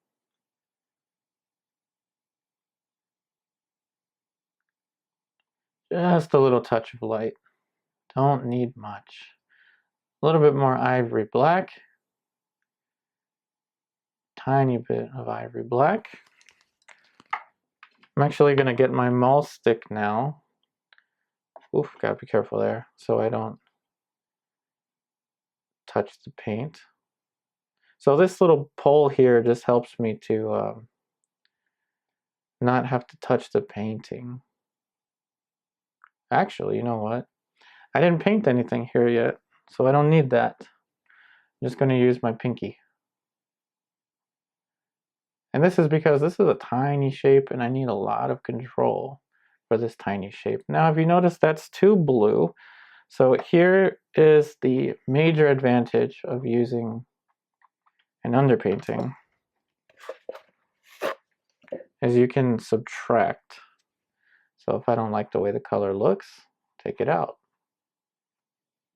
Just a little touch of light. Don't need much. A little bit more ivory black. Tiny bit of ivory black. I'm actually going to get my maul stick now. Oof, gotta be careful there so I don't touch the paint. So this little pole here just helps me to not have to touch the painting. Actually, you know what? I didn't paint anything here yet, so I don't need that. I'm just going to use my pinky. And this is because this is a tiny shape and I need a lot of control for this tiny shape. Now, if you notice, that's too blue. So here is the major advantage of using an underpainting, is you can subtract. So if I don't like the way the color looks, take it out.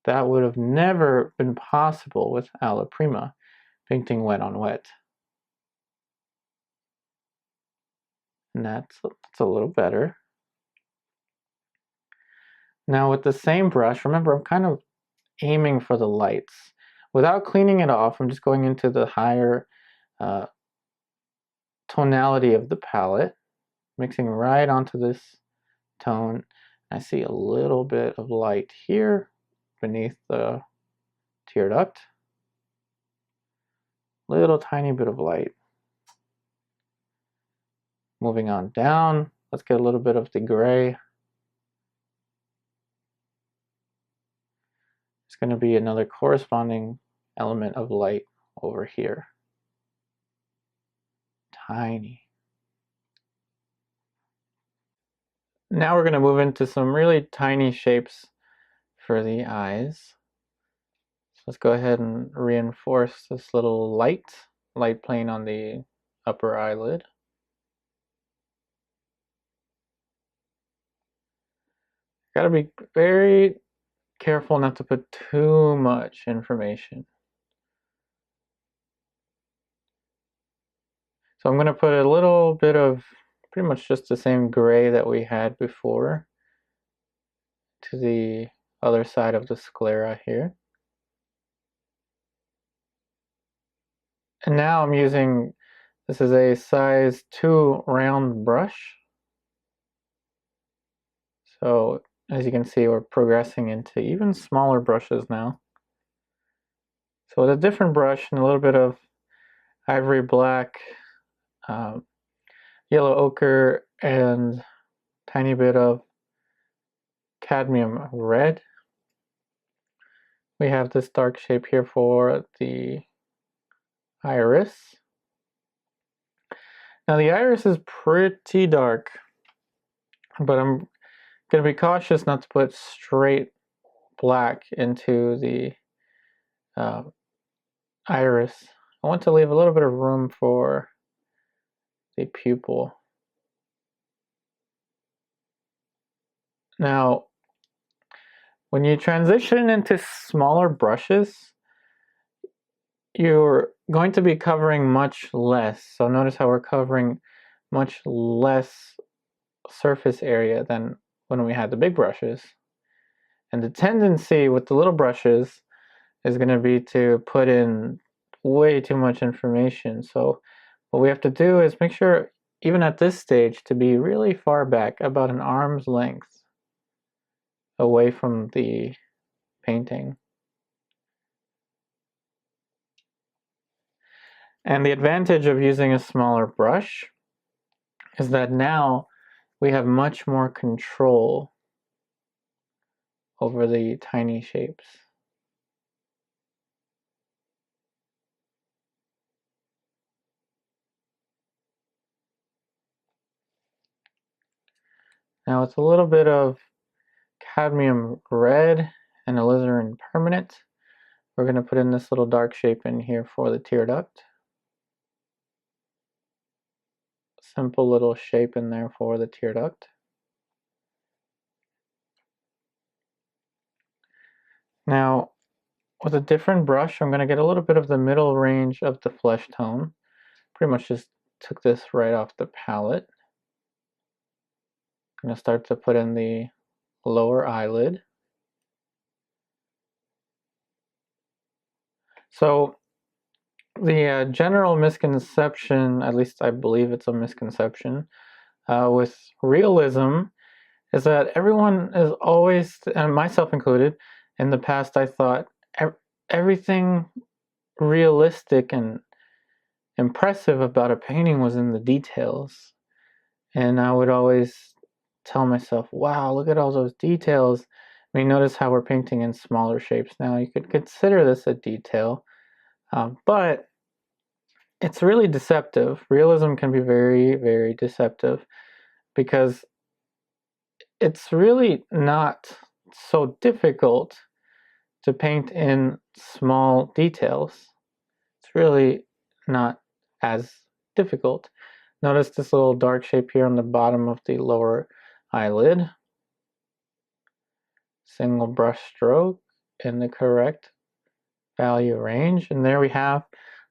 that would have never been possible with Alla Prima, painting wet on wet. And that's a little better. Now with the same brush, remember I'm kind of aiming for the lights. Without cleaning it off, I'm just going into the higher tonality of the palette, mixing right onto this tone. I see a little bit of light here beneath the tear duct. Little tiny bit of light. Moving on down, let's get a little bit of the gray. It's going to be another corresponding element of light over here. Tiny. Now we're going to move into some really tiny shapes for the eyes. So let's go ahead and reinforce this little light plane on the upper eyelid. Gotta be very careful not to put too much information. So I'm going to put a little bit of pretty much just the same gray that we had before to the other side of the sclera here. And now I'm using, this is a size 2 round brush. So as you can see, we're progressing into even smaller brushes now. So with a different brush and a little bit of ivory black, yellow ochre, and tiny bit of cadmium red, we have this dark shape here for the iris. Now the iris is pretty dark, but I'm going to be cautious not to put straight black into the iris. I want to leave a little bit of room for the pupil. Now, when you transition into smaller brushes, you're going to be covering much less. So notice how we're covering much less surface area than when we had the big brushes. And the tendency with the little brushes is going to be to put in way too much information. So what we have to do is make sure, even at this stage, to be really far back, about an arm's length away from the painting. And the advantage of using a smaller brush is that now we have much more control over the tiny shapes. Now with a little bit of cadmium red and alizarin permanent, we're going to put in this little dark shape in here for the tear duct. Simple little shape in there for the tear duct. Now, with a different brush, I'm going to get a little bit of the middle range of the flesh tone. Pretty much just took this right off the palette. I'm going to start to put in the lower eyelid. So the general misconception, at least I believe it's a misconception, with realism is that everyone is always, and myself included, in the past I thought everything realistic and impressive about a painting was in the details. And I would always tell myself, wow, look at all those details. I mean, notice how we're painting in smaller shapes now. You could consider this a detail, but it's really deceptive. Realism can be very, very deceptive because it's really not so difficult to paint in small details. It's really not as difficult. Notice this little dark shape here on the bottom of the lower eyelid. Single brush stroke, in the correct value range. And there we have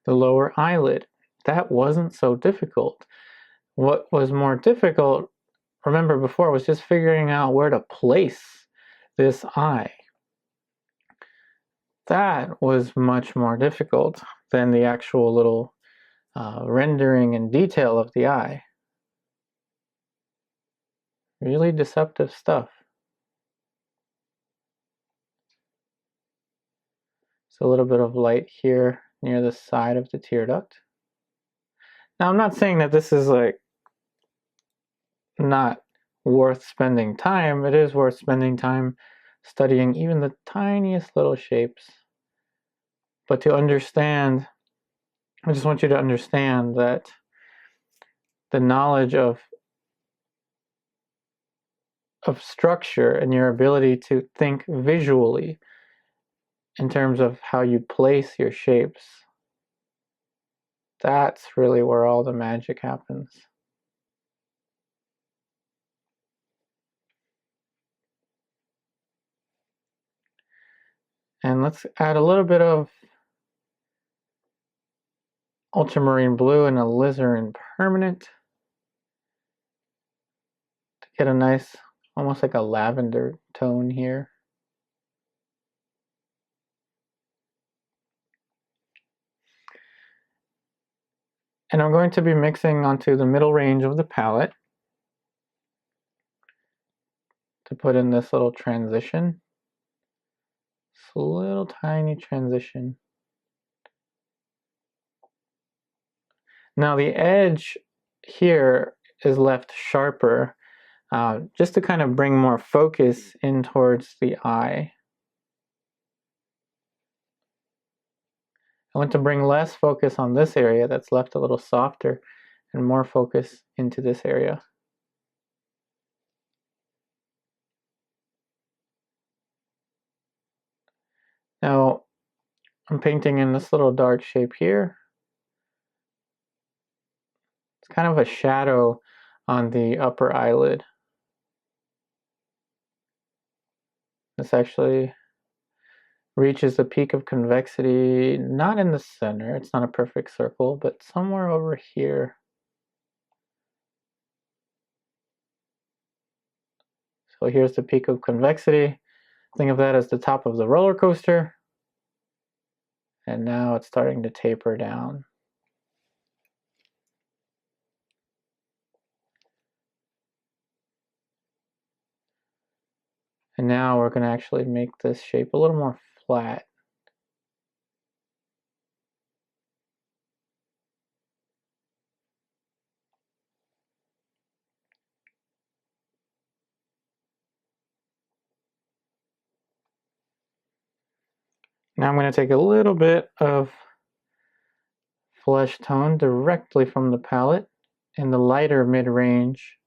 the lower eyelid. That wasn't so difficult. What was more difficult, remember before, was just figuring out where to place this eye. That was much more difficult than the actual little rendering and detail of the eye. Really deceptive stuff. So a little bit of light here near the side of the tear duct. Now I'm not saying that this is like not worth spending time. It is worth spending time studying even the tiniest little shapes. But to understand, I just want you to understand that the knowledge of structure and your ability to think visually in terms of how you place your shapes, that's really where all the magic happens. And let's add a little bit of ultramarine blue and alizarin permanent to get a nice, almost like a lavender tone here. And I'm going to be mixing onto the middle range of the palette to put in this little transition. This little tiny transition. Now the edge here is left sharper, just to kind of bring more focus in towards the eye. I want to bring less focus on this area that's left a little softer and more focus into this area. Now I'm painting in this little dark shape here. It's kind of a shadow on the upper eyelid. This actually reaches the peak of convexity, not in the center, it's not a perfect circle, but somewhere over here. So here's the peak of convexity. Think of that as the top of the roller coaster. And now it's starting to taper down. And now we're going to actually make this shape a little more flat. Now I'm going to take a little bit of flesh tone directly from the palette in the lighter mid-range.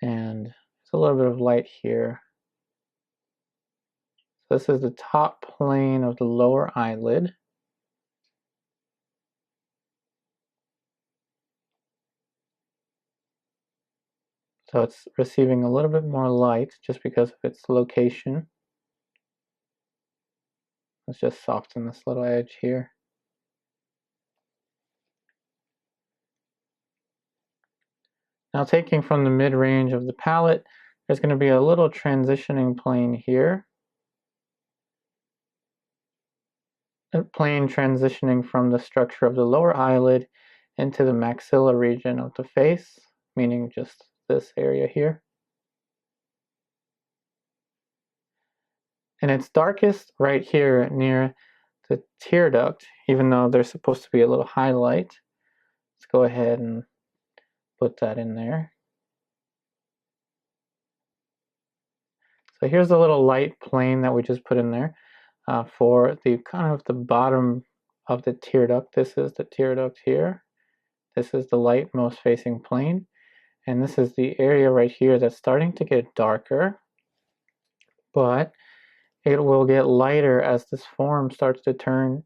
And there's a little bit of light here. So this is the top plane of the lower eyelid. So it's receiving a little bit more light just because of its location. Let's just soften this little edge here. Now taking from the mid-range of the palette, there's going to be a little transitioning plane here. A plane transitioning from the structure of the lower eyelid into the maxilla region of the face, meaning just this area here. And it's darkest right here near the tear duct, even though there's supposed to be a little highlight. Let's go ahead and put that in there. So here's the little light plane that we just put in there for the kind of the bottom of the tear duct. This is the tear duct here. This is the lightmost facing plane. And this is the area right here that's starting to get darker, but it will get lighter as this form starts to turn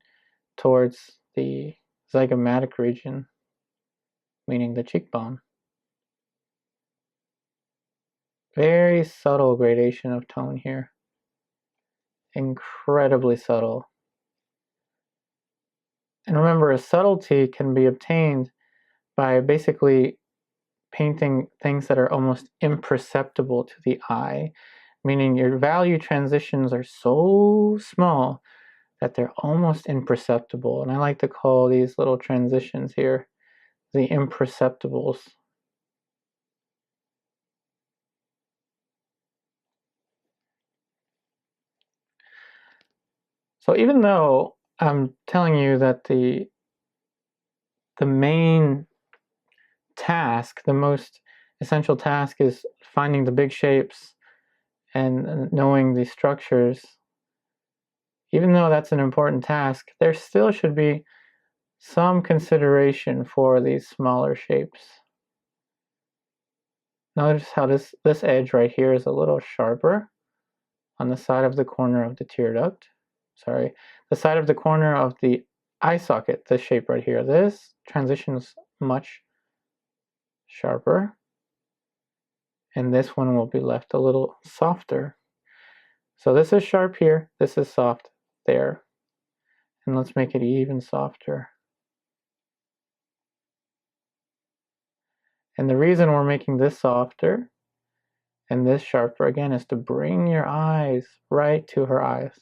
towards the zygomatic region, meaning the cheekbone. Very subtle gradation of tone here. incredibly subtle. And remember, a subtlety can be obtained by basically painting things that are almost imperceptible to the eye, meaning your value transitions are so small that they're almost imperceptible. And I like to call these little transitions here the imperceptibles. So even though I'm telling you that the main task, the most essential task, is finding the big shapes and knowing the structures, even though that's an important task, there still should be some consideration for these smaller shapes. Notice how this edge right here is a little sharper on the side of the corner of the tear duct. Sorry, the side of the corner of the eye socket, this shape right here. This transitions much sharper, and this one will be left a little softer. So this is sharp here, this is soft there, and let's make it even softer. And the reason we're making this softer and this sharper again is to bring your eyes right to her eyes.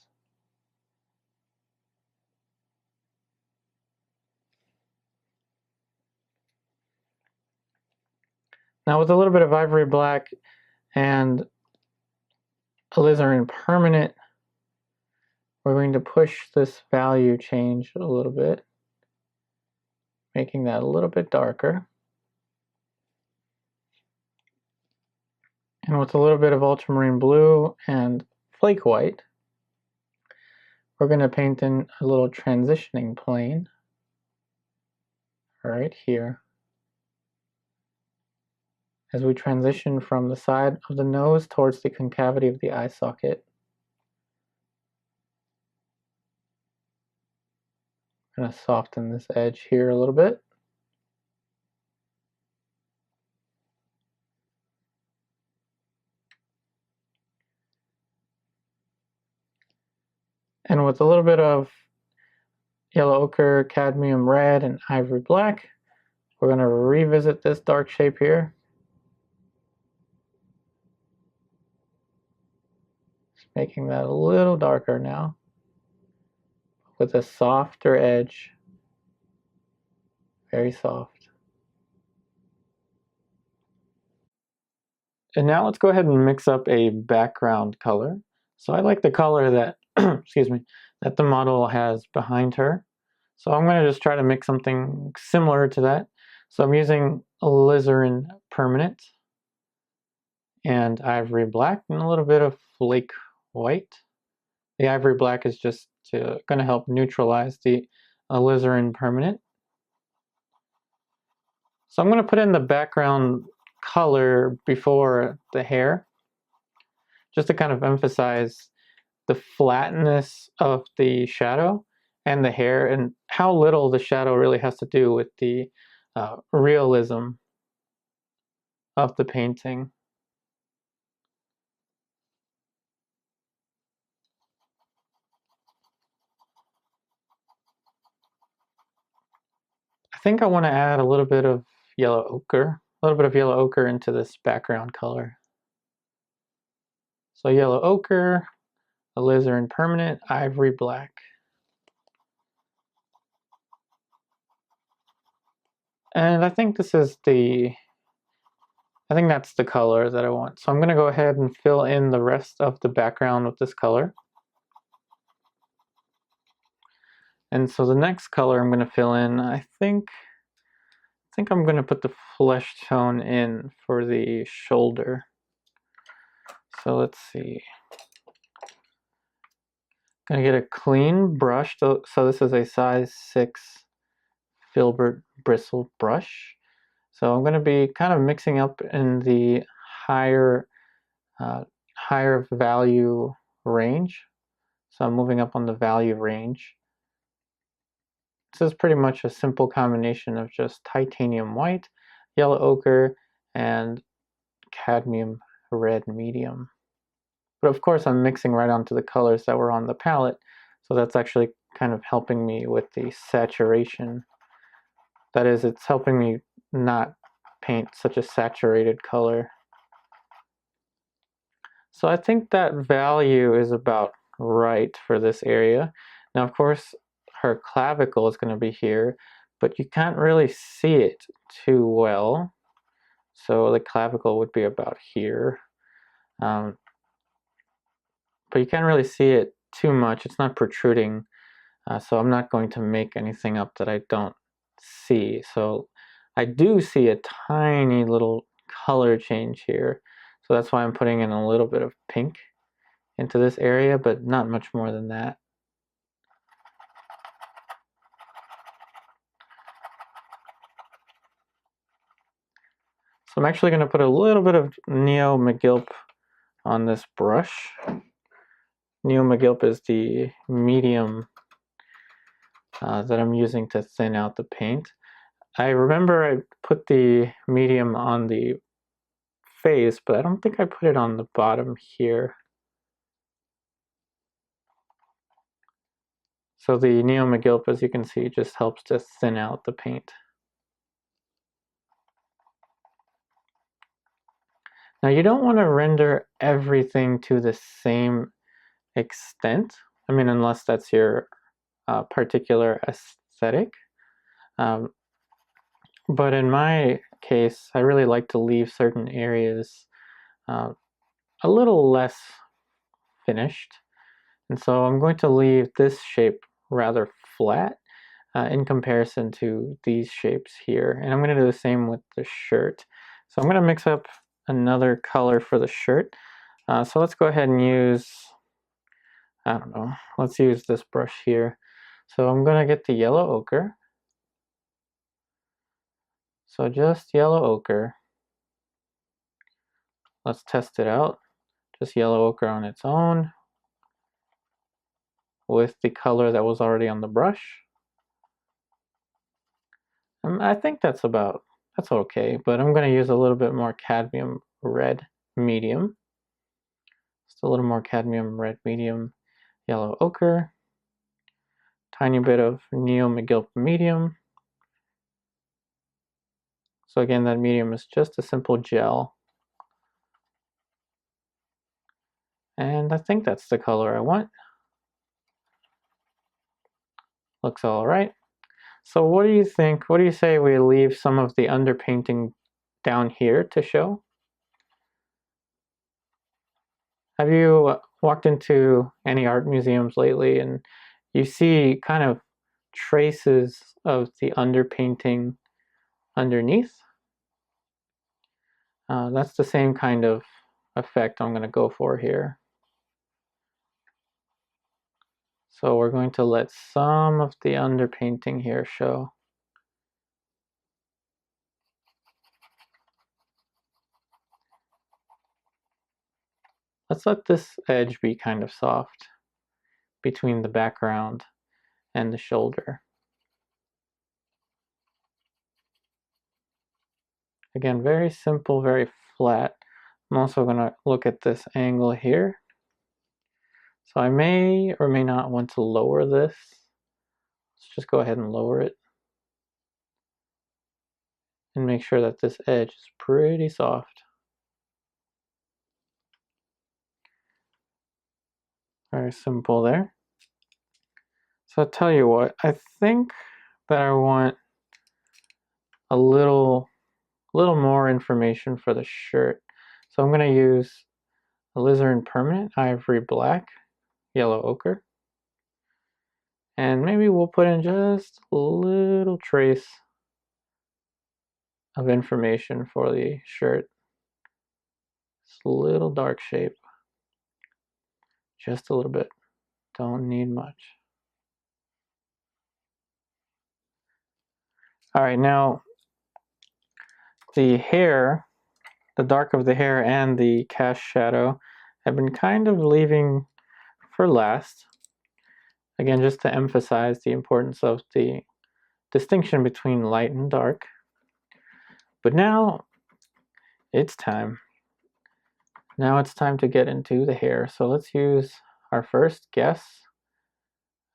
Now with a little bit of ivory black and alizarin permanent, we're going to push this value change a little bit, making that a little bit darker. And with a little bit of ultramarine blue and flake white, we're going to paint in a little transitioning plane right here. As we transition from the side of the nose towards the concavity of the eye socket. I'm going to soften this edge here a little bit. And with a little bit of yellow ochre, cadmium red, and ivory black, we're going to revisit this dark shape here. Just making that a little darker now, with a softer edge, very soft. And now let's go ahead and mix up a background color. So I like the color that, excuse me, that the model has behind her. So I'm going to just try to mix something similar to that. So I'm using alizarin permanent and ivory black and a little bit of flake white. The ivory black is just going to help neutralize the alizarin permanent. So I'm going to put in the background color before the hair, just to kind of emphasize the flatness of the shadow and the hair, and how little the shadow really has to do with the realism of the painting. I think I want to add a little bit of yellow ochre into this background color. So yellow ochre, alizarin permanent, ivory black. And I think that's the color that I want. So I'm going to go ahead and fill in the rest of the background with this color. And so the next color I'm going to fill in, I think I'm going to put the flesh tone in for the shoulder. So let's see. Gonna get a clean brush. So this is a size 6 filbert bristle brush. So I'm going to be kind of mixing up in the higher value range. So I'm moving up on the value range. This is pretty much a simple combination of just titanium white, yellow ochre, and cadmium red medium. But of course I'm mixing right onto the colors that were on the palette, so that's actually kind of helping me with the saturation. That is, it's helping me not paint such a saturated color. So I think that value is about right for this area. Now of course her clavicle is going to be here, but you can't really see it too well. So the clavicle would be about here. But you can't really see it too much. It's not protruding. So I'm not going to make anything up that I don't see. So I do see a tiny little color change here. So that's why I'm putting in a little bit of pink into this area, but not much more than that. So I'm actually going to put a little bit of Neo McGilp on this brush. Neo McGilp is the medium that I'm using to thin out the paint. I remember I put the medium on the face, but I don't think I put it on the bottom here. So the Neo McGilp, as you can see, just helps to thin out the paint. Now you don't want to render everything to the same extent. I mean, unless that's your particular aesthetic. But in my case, I really like to leave certain areas a little less finished. And so I'm going to leave this shape rather flat in comparison to these shapes here. And I'm going to do the same with the shirt. So I'm going to mix up another color for the shirt. So let's go ahead and use, I don't know, let's use this brush here. So I'm going to get the yellow ochre. So just yellow ochre. Let's test it out. Just yellow ochre on its own with the color that was already on the brush. I think that's okay, but I'm going to use a little bit more cadmium red medium. Just a little more cadmium red medium, yellow ochre, tiny bit of Neo McGilp medium. So again, that medium is just a simple gel. And I think that's the color I want. Looks all right. So what do you think? What do you say we leave some of the underpainting down here to show? Have you walked into any art museums lately and you see kind of traces of the underpainting underneath? That's the same kind of effect I'm going to go for here. So we're going to let some of the underpainting here show. Let's let this edge be kind of soft between the background and the shoulder. Again, very simple, very flat. I'm also going to look at this angle here. So I may or may not want to lower this. Let's just go ahead and lower it. And make sure that this edge is pretty soft. Very simple there. So I'll tell you what, I think that I want a little more information for the shirt. So I'm going to use Alizarin Permanent Ivory Black, Yellow Ochre. And maybe we'll put in just a little trace of information for the shirt. Just a little dark shape. Just a little bit. Don't need much. Alright, now the hair, the dark of the hair and the cast shadow I've been kind of leaving for last. Again, just to emphasize the importance of the distinction between light and dark. But now it's time. Now it's time to get into the hair. So let's use our first guess,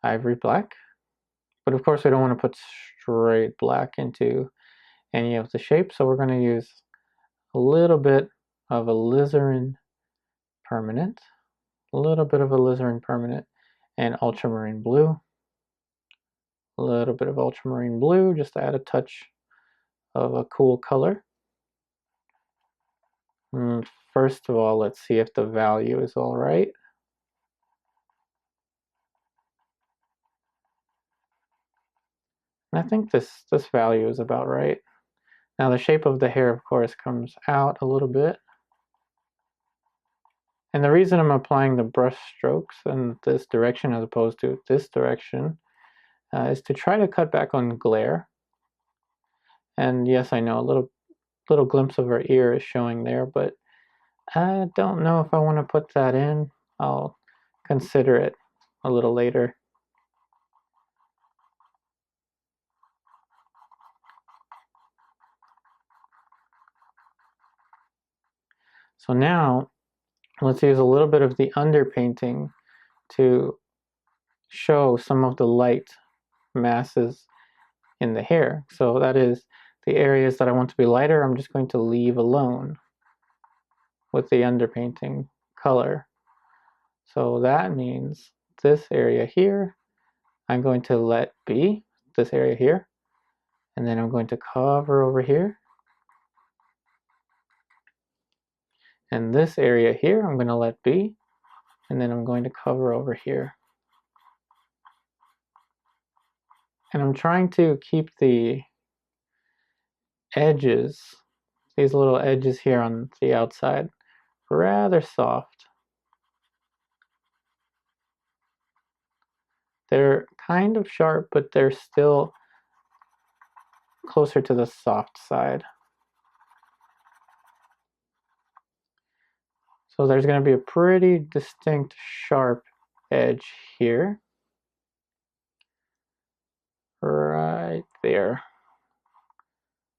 ivory black. But of course we don't want to put straight black into any of the shapes, so we're going to use a little bit of alizarin permanent, a little bit of alizarin permanent, and ultramarine blue. A little bit of ultramarine blue just to add a touch of a cool color. First of all, let's see if the value is all right. And I think this value is about right. Now the shape of the hair, of course, comes out a little bit. And the reason I'm applying the brush strokes in this direction as opposed to this direction is to try to cut back on glare. And yes, I know a little glimpse of her ear is showing there, but I don't know if I want to put that in. I'll consider it a little later. So now let's use a little bit of the underpainting to show some of the light masses in the hair. So that is the areas that I want to be lighter, I'm just going to leave alone with the underpainting color. So that means this area here, I'm going to let be, this area here, and then I'm going to cover over here. And this area here, I'm going to let be, and then I'm going to cover over here. And I'm trying to keep the edges, these little edges here on the outside, rather soft. They're kind of sharp, but they're still closer to the soft side. So there's going to be a pretty distinct sharp edge here. Right there.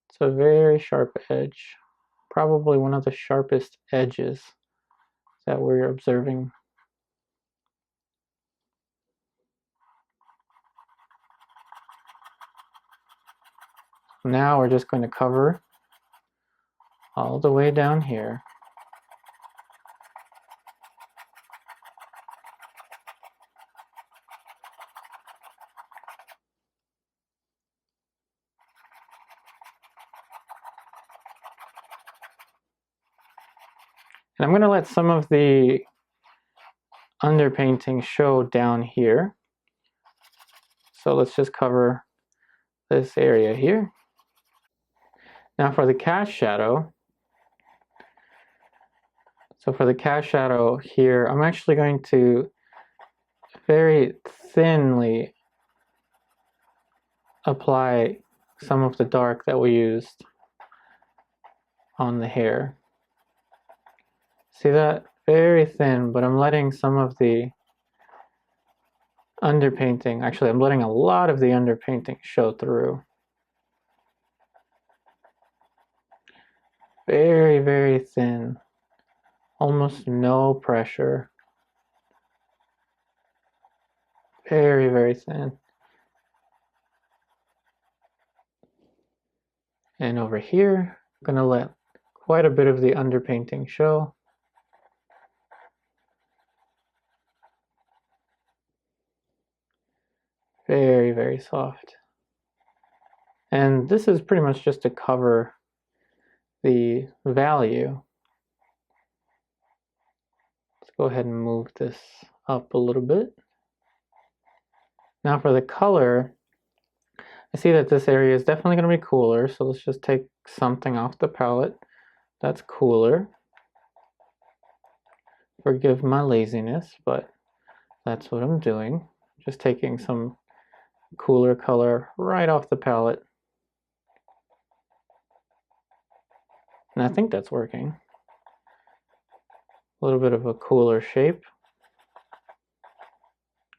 It's a very sharp edge. Probably one of the sharpest edges that we're observing. Now we're just going to cover all the way down here. And I'm going to let some of the underpainting show down here. So let's just cover this area here. Now for the cast shadow, here, I'm actually going to very thinly apply some of the dark that we used on the hair. See that? Very thin, but I'm letting some of the underpainting, actually I'm letting a lot of the underpainting show through. Very, very thin. Almost no pressure. Very, very thin. And over here, I'm going to let quite a bit of the underpainting show. Very, very soft. And this is pretty much just to cover the value. Let's go ahead and move this up a little bit. Now for the color, I see that this area is definitely going to be cooler, so let's just take something off the palette that's cooler. Forgive my laziness, but that's what I'm doing. Just taking some cooler color right off the palette. And I think that's working. A little bit of a cooler shape.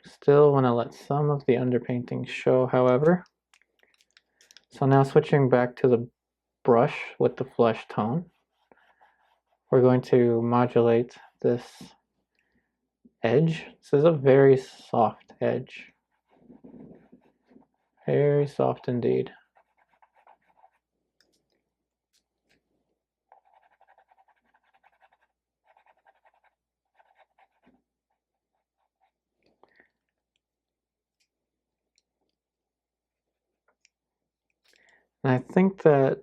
Still want to let some of the underpainting show, however. So now switching back to the brush with the flesh tone. we're going to modulate this edge. This is a very soft edge. Very soft indeed. And I think that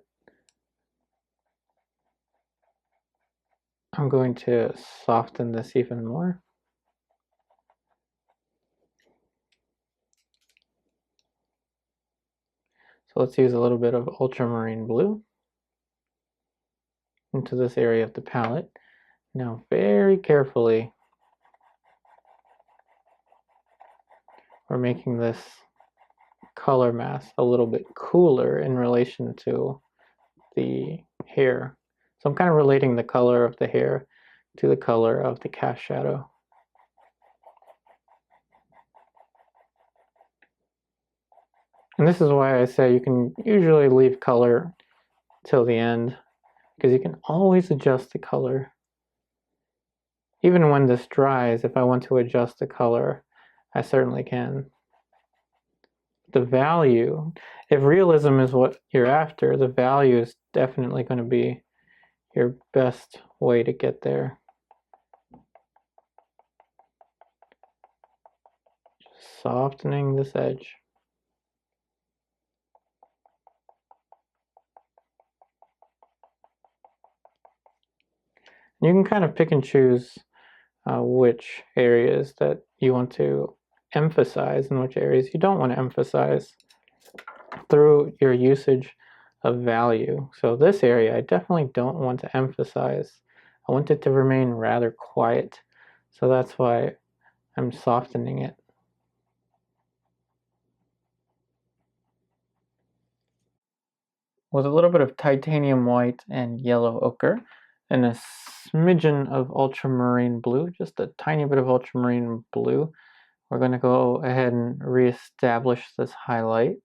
I'm going to soften this even more. So let's use a little bit of ultramarine blue into this area of the palette. Now very carefully, we're making this color mask a little bit cooler in relation to the hair. So I'm kind of relating the color of the hair to the color of the cast shadow. And this is why I say you can usually leave color till the end, because you can always adjust the color. Even when this dries, if I want to adjust the color, I certainly can. The value, if realism is what you're after, the value is definitely going to be your best way to get there. Just softening this edge. You can kind of pick and choose which areas that you want to emphasize and which areas you don't want to emphasize through your usage of value. So this area I definitely don't want to emphasize. I want it to remain rather quiet. So that's why I'm softening it. With a little bit of titanium white and yellow ochre and a smidgen of ultramarine blue, just a tiny bit of ultramarine blue, we're going to go ahead and reestablish this highlight.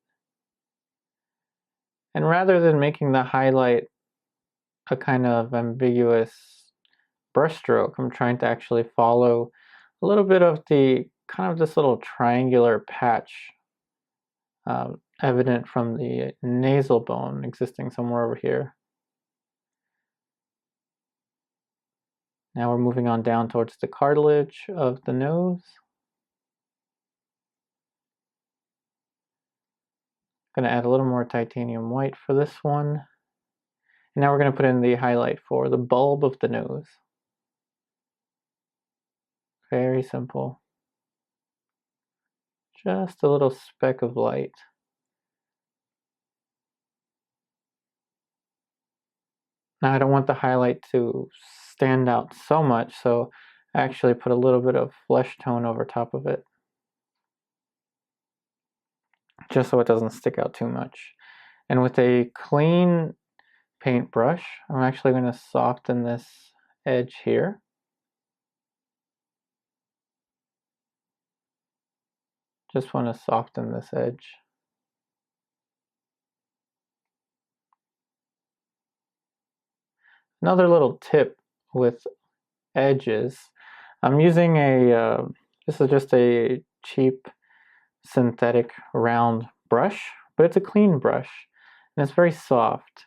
And rather than making the highlight a kind of ambiguous brushstroke, I'm trying to actually follow a little bit of the kind of this little triangular patch evident from the nasal bone existing somewhere over here. Now we're moving on down towards the cartilage of the nose. Going to add a little more titanium white for this one. And now we're going to put in the highlight for the bulb of the nose. Very simple. Just a little speck of light. Now I don't want the highlight to stand out so much, so I actually put a little bit of flesh tone over top of it, just so it doesn't stick out too much. And with a clean paintbrush, I'm actually going to soften this edge here. Just want to soften this edge. Another little tip with edges, I'm using this is just a cheap synthetic round brush, but it's a clean brush and it's very soft.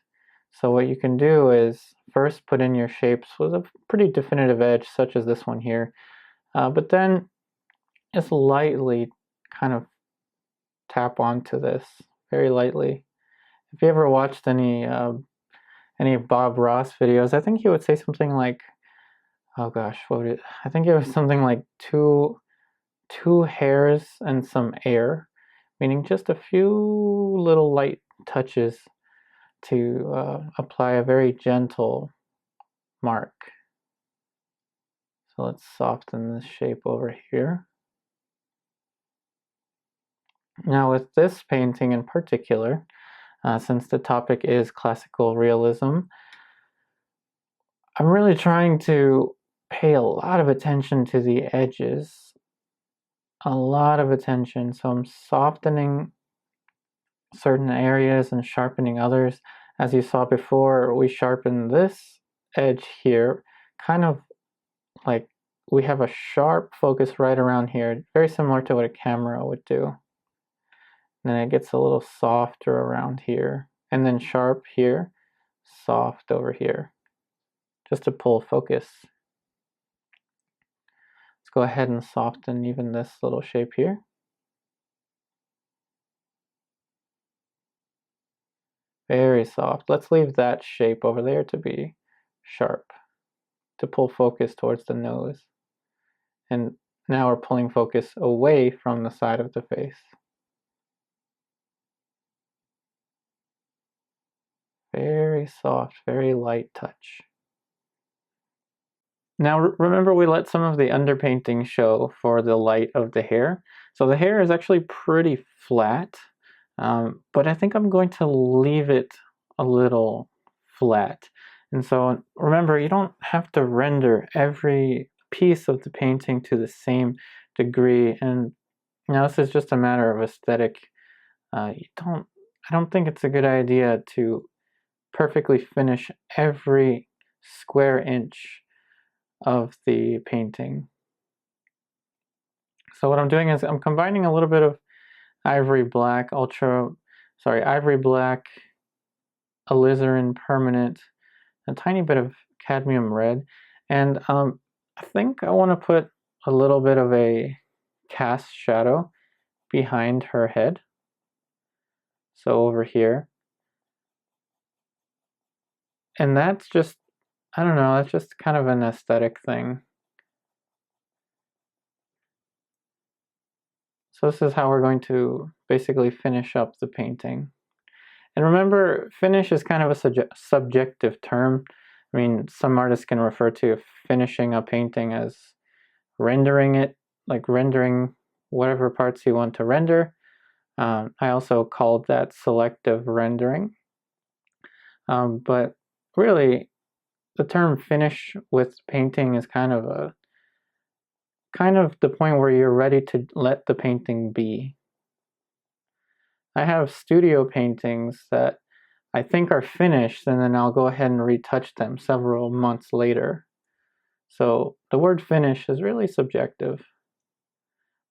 So what you can do is first put in your shapes with a pretty definitive edge, such as this one here, but then just lightly kind of tap onto this very lightly. If you ever watched any Bob Ross videos, I think he would say something like, oh gosh, I think it was something like two hairs and some air, meaning just a few little light touches to apply a very gentle mark. So let's soften this shape over here. Now with this painting in particular, since the topic is classical realism, I'm really trying to pay a lot of attention to the edges. A lot of attention. So I'm softening certain areas and sharpening others. As you saw before, we sharpened this edge here, kind of like we have a sharp focus right around here, very similar to what a camera would do. And then it gets a little softer around here, and then sharp here, soft over here, just to pull focus. Let's go ahead and soften even this little shape here. Very soft. Let's leave that shape over there to be sharp, to pull focus towards the nose. And now we're pulling focus away from the side of the face. Very soft, very light touch. Now remember, we let some of the underpainting show for the light of the hair. So the hair is actually pretty flat, but I think I'm going to leave it a little flat. And so remember, you don't have to render every piece of the painting to the same degree. And now this is just a matter of aesthetic. I don't think it's a good idea to perfectly finish every square inch of the painting. So what I'm doing is I'm combining a little bit of Ivory Black, Ivory Black, Alizarin Permanent, a tiny bit of Cadmium Red, and I think I want to put a little bit of a cast shadow behind her head. So over here. And that's just, I don't know, that's just kind of an aesthetic thing. So this is how we're going to basically finish up the painting. And remember, finish is kind of a subjective term. I mean, some artists can refer to finishing a painting as rendering it, like rendering whatever parts you want to render. I also called that selective rendering. But really, the term finish with painting is kind of the point where you're ready to let the painting be. I have studio paintings that I think are finished, and then I'll go ahead and retouch them several months later. So the word finish is really subjective.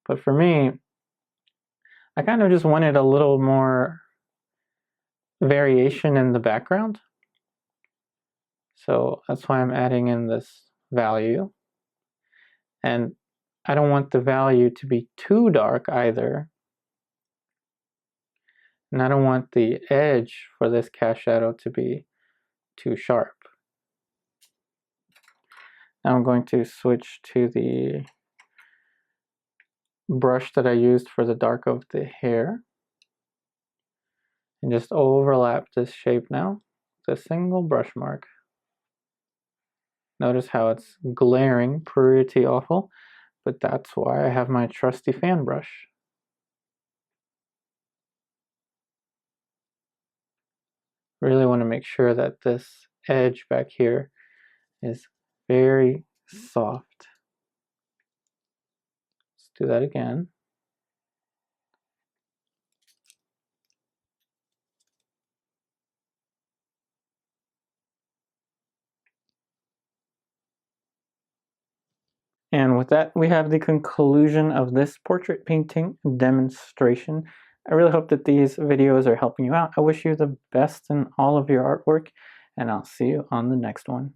But for me, I kind of just wanted a little more variation in the background. So that's why I'm adding in this value. And I don't want the value to be too dark either. And I don't want the edge for this cast shadow to be too sharp. Now I'm going to switch to the brush that I used for the dark of the hair. And just overlap this shape now with a single brush mark. Notice how it's glaring, pretty awful, but that's why I have my trusty fan brush. Really want to make sure that this edge back here is very soft. Let's do that again. And with that, we have the conclusion of this portrait painting demonstration. I really hope that these videos are helping you out. I wish you the best in all of your artwork, and I'll see you on the next one.